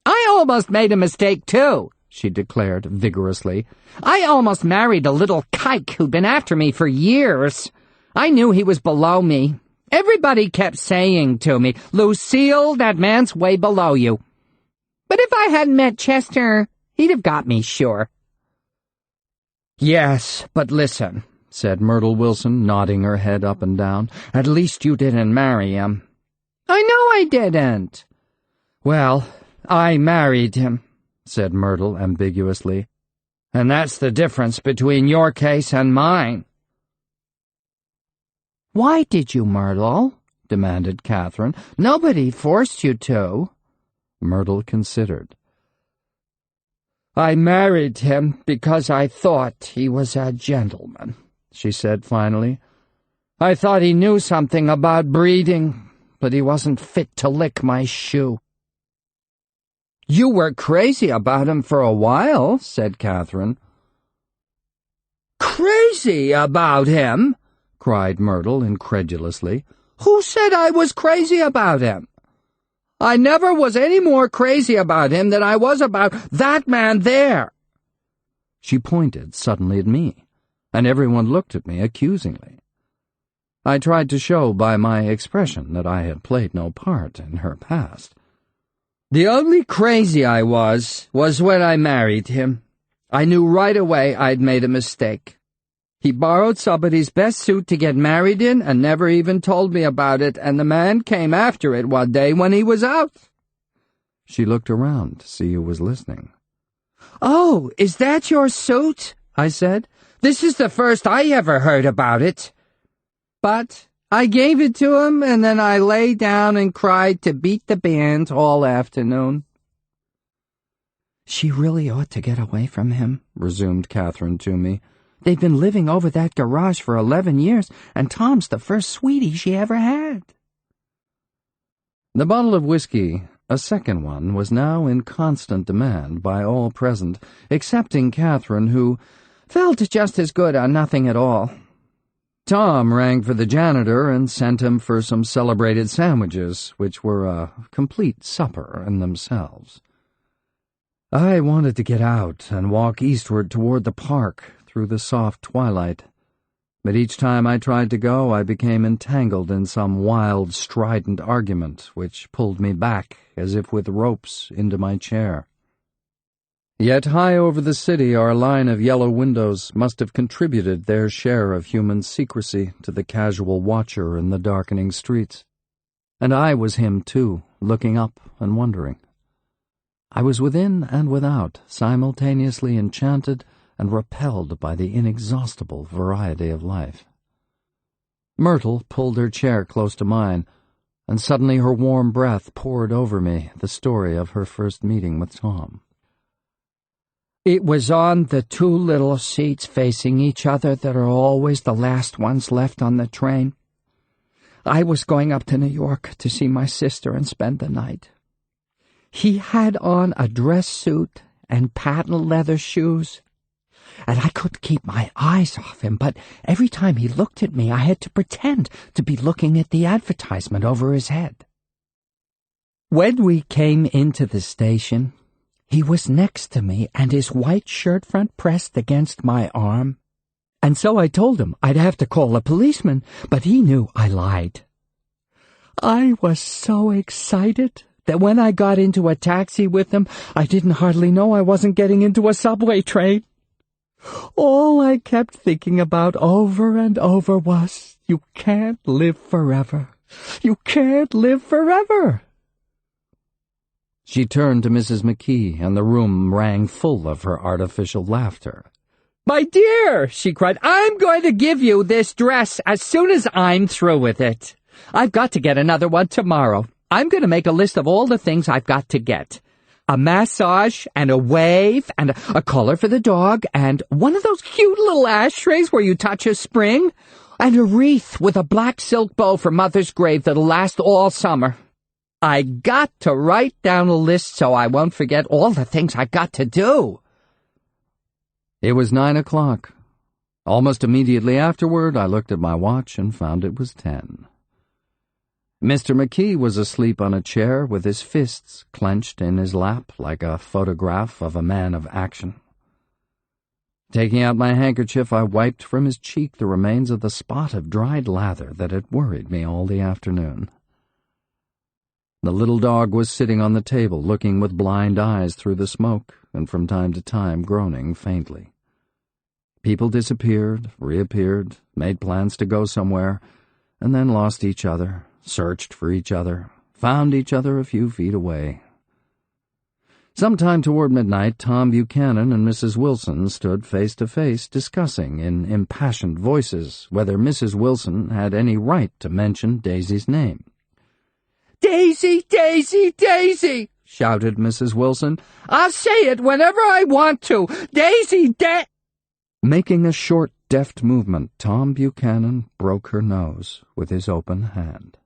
I almost made a mistake, too, she declared vigorously. I almost married a little kike who'd been after me for years. I knew he was below me. Everybody kept saying to me, Lucille, that man's way below you. But if I hadn't met Chester, he'd have got me, sure. Yes, but listen, said Myrtle Wilson, nodding her head up and down. At least you didn't marry him. I know I didn't. Well, I married him, said Myrtle ambiguously. And that's the difference between your case and mine. Why did you, Myrtle? demanded Catherine. Nobody forced you to. Myrtle considered. I married him because I thought he was a gentleman, she said finally. I thought he knew something about breeding, but he wasn't fit to lick my shoe. You were crazy about him for a while, said Catherine. Crazy about him? Cried Myrtle incredulously. Who said I was crazy about him? I never was any more crazy about him than I was about that man there. She pointed suddenly at me, and everyone looked at me accusingly. I tried to show by my expression that I had played no part in her past. The only crazy I was when I married him. I knew right away I'd made a mistake. He borrowed somebody's best suit to get married in and never even told me about it, and the man came after it one day when he was out. She looked around to see who was listening. Oh, is that your suit? I said. This is the first I ever heard about it. But I gave it to him, and then I lay down and cried to beat the band all afternoon. She really ought to get away from him, resumed Catherine to me. They've been living over that garage for 11 years, and Tom's the first sweetie she ever had. The bottle of whiskey, a second one, was now in constant demand by all present, excepting Catherine, who felt just as good on nothing at all. Tom rang for the janitor and sent him for some celebrated sandwiches, which were a complete supper in themselves. I wanted to get out and walk eastward toward the park through the soft twilight, but each time I tried to go, I became entangled in some wild, strident argument which pulled me back, as if with ropes, into my chair. Yet high over the city our line of yellow windows must have contributed their share of human secrecy to the casual watcher in the darkening streets. And I was him too, looking up and wondering. I was within and without, simultaneously enchanted and repelled by the inexhaustible variety of life. Myrtle pulled her chair close to mine, and suddenly her warm breath poured over me the story of her first meeting with Tom. It was on the two little seats facing each other that are always the last ones left on the train. I was going up to New York to see my sister and spend the night. He had on a dress suit and patent leather shoes, and I couldn't keep my eyes off him, but every time he looked at me I had to pretend to be looking at the advertisement over his head. When we came into the station, he was next to me and his white shirt front pressed against my arm, and so I told him I'd have to call a policeman, but he knew I lied. I was so excited that when I got into a taxi with him, I didn't hardly know I wasn't getting into a subway train. All I kept thinking about over and over was, you can't live forever. You can't live forever. She turned to Mrs. McKee, and the room rang full of her artificial laughter. "My dear," she cried, "I'm going to give you this dress as soon as I'm through with it. I've got to get another one tomorrow. I'm going to make a list of all the things I've got to get. A massage, and a wave, and a collar for the dog, and one of those cute little ashtrays where you touch a spring, and a wreath with a black silk bow for Mother's grave that'll last all summer. I got to write down a list so I won't forget all the things I've got to do." It was 9 o'clock. Almost immediately afterward, I looked at my watch and found it was 10. Mr. McKee was asleep on a chair with his fists clenched in his lap like a photograph of a man of action. Taking out my handkerchief, I wiped from his cheek the remains of the spot of dried lather that had worried me all the afternoon. The little dog was sitting on the table, looking with blind eyes through the smoke, and from time to time groaning faintly. People disappeared, reappeared, made plans to go somewhere, and then lost each other, searched for each other, found each other a few feet away. Sometime toward midnight, Tom Buchanan and Mrs. Wilson stood face to face, discussing in impassioned voices whether Mrs. Wilson had any right to mention Daisy's name. "Daisy, Daisy, Daisy!" shouted Mrs. Wilson. "I'll say it whenever I want to. Daisy, Making a short, deft movement, Tom Buchanan broke her nose with his open hand.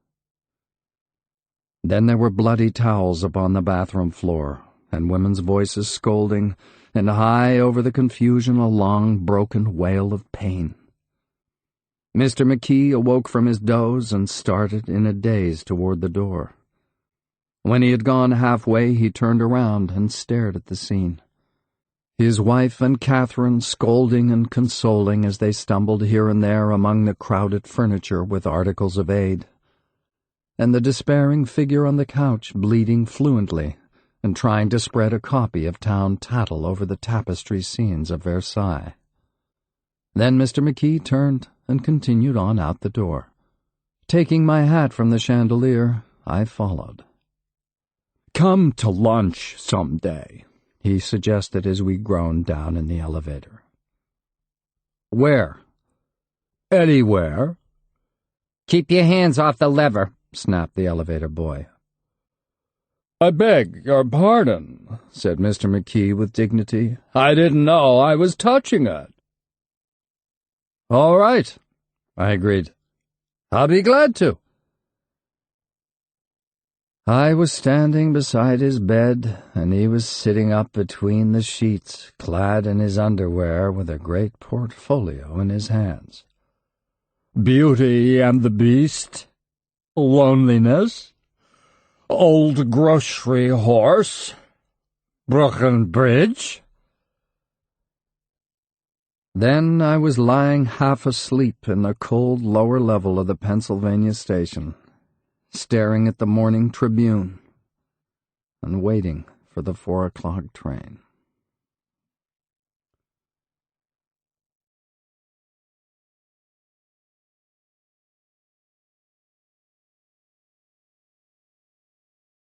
Then there were bloody towels upon the bathroom floor, and women's voices scolding, and high over the confusion a long, broken wail of pain. Mr. McKee awoke from his doze and started in a daze toward the door. When he had gone halfway, he turned around and stared at the scene. His wife and Catherine scolding and consoling as they stumbled here and there among the crowded furniture with articles of aid, and the despairing figure on the couch bleating fluently and trying to spread a copy of town tattle over the tapestry scenes of Versailles. Then Mr. McKee turned and continued on out the door. Taking my hat from the chandelier, I followed. "Come to lunch some day," he suggested as we groaned down in the elevator. "Where?" "Anywhere." "Keep your hands off the lever," snapped the elevator boy. "I beg your pardon," said Mr. McKee with dignity. "I didn't know I was touching it." "All right," I agreed. "I'll be glad to." I was standing beside his bed, and he was sitting up between the sheets, clad in his underwear with a great portfolio in his hands. "Beauty and the Beast, Loneliness, Old Grocery Horse, Brooklyn Bridge. Then I was lying half asleep in the cold lower level of the Pennsylvania station, staring at the morning Tribune and waiting for the 4 o'clock train.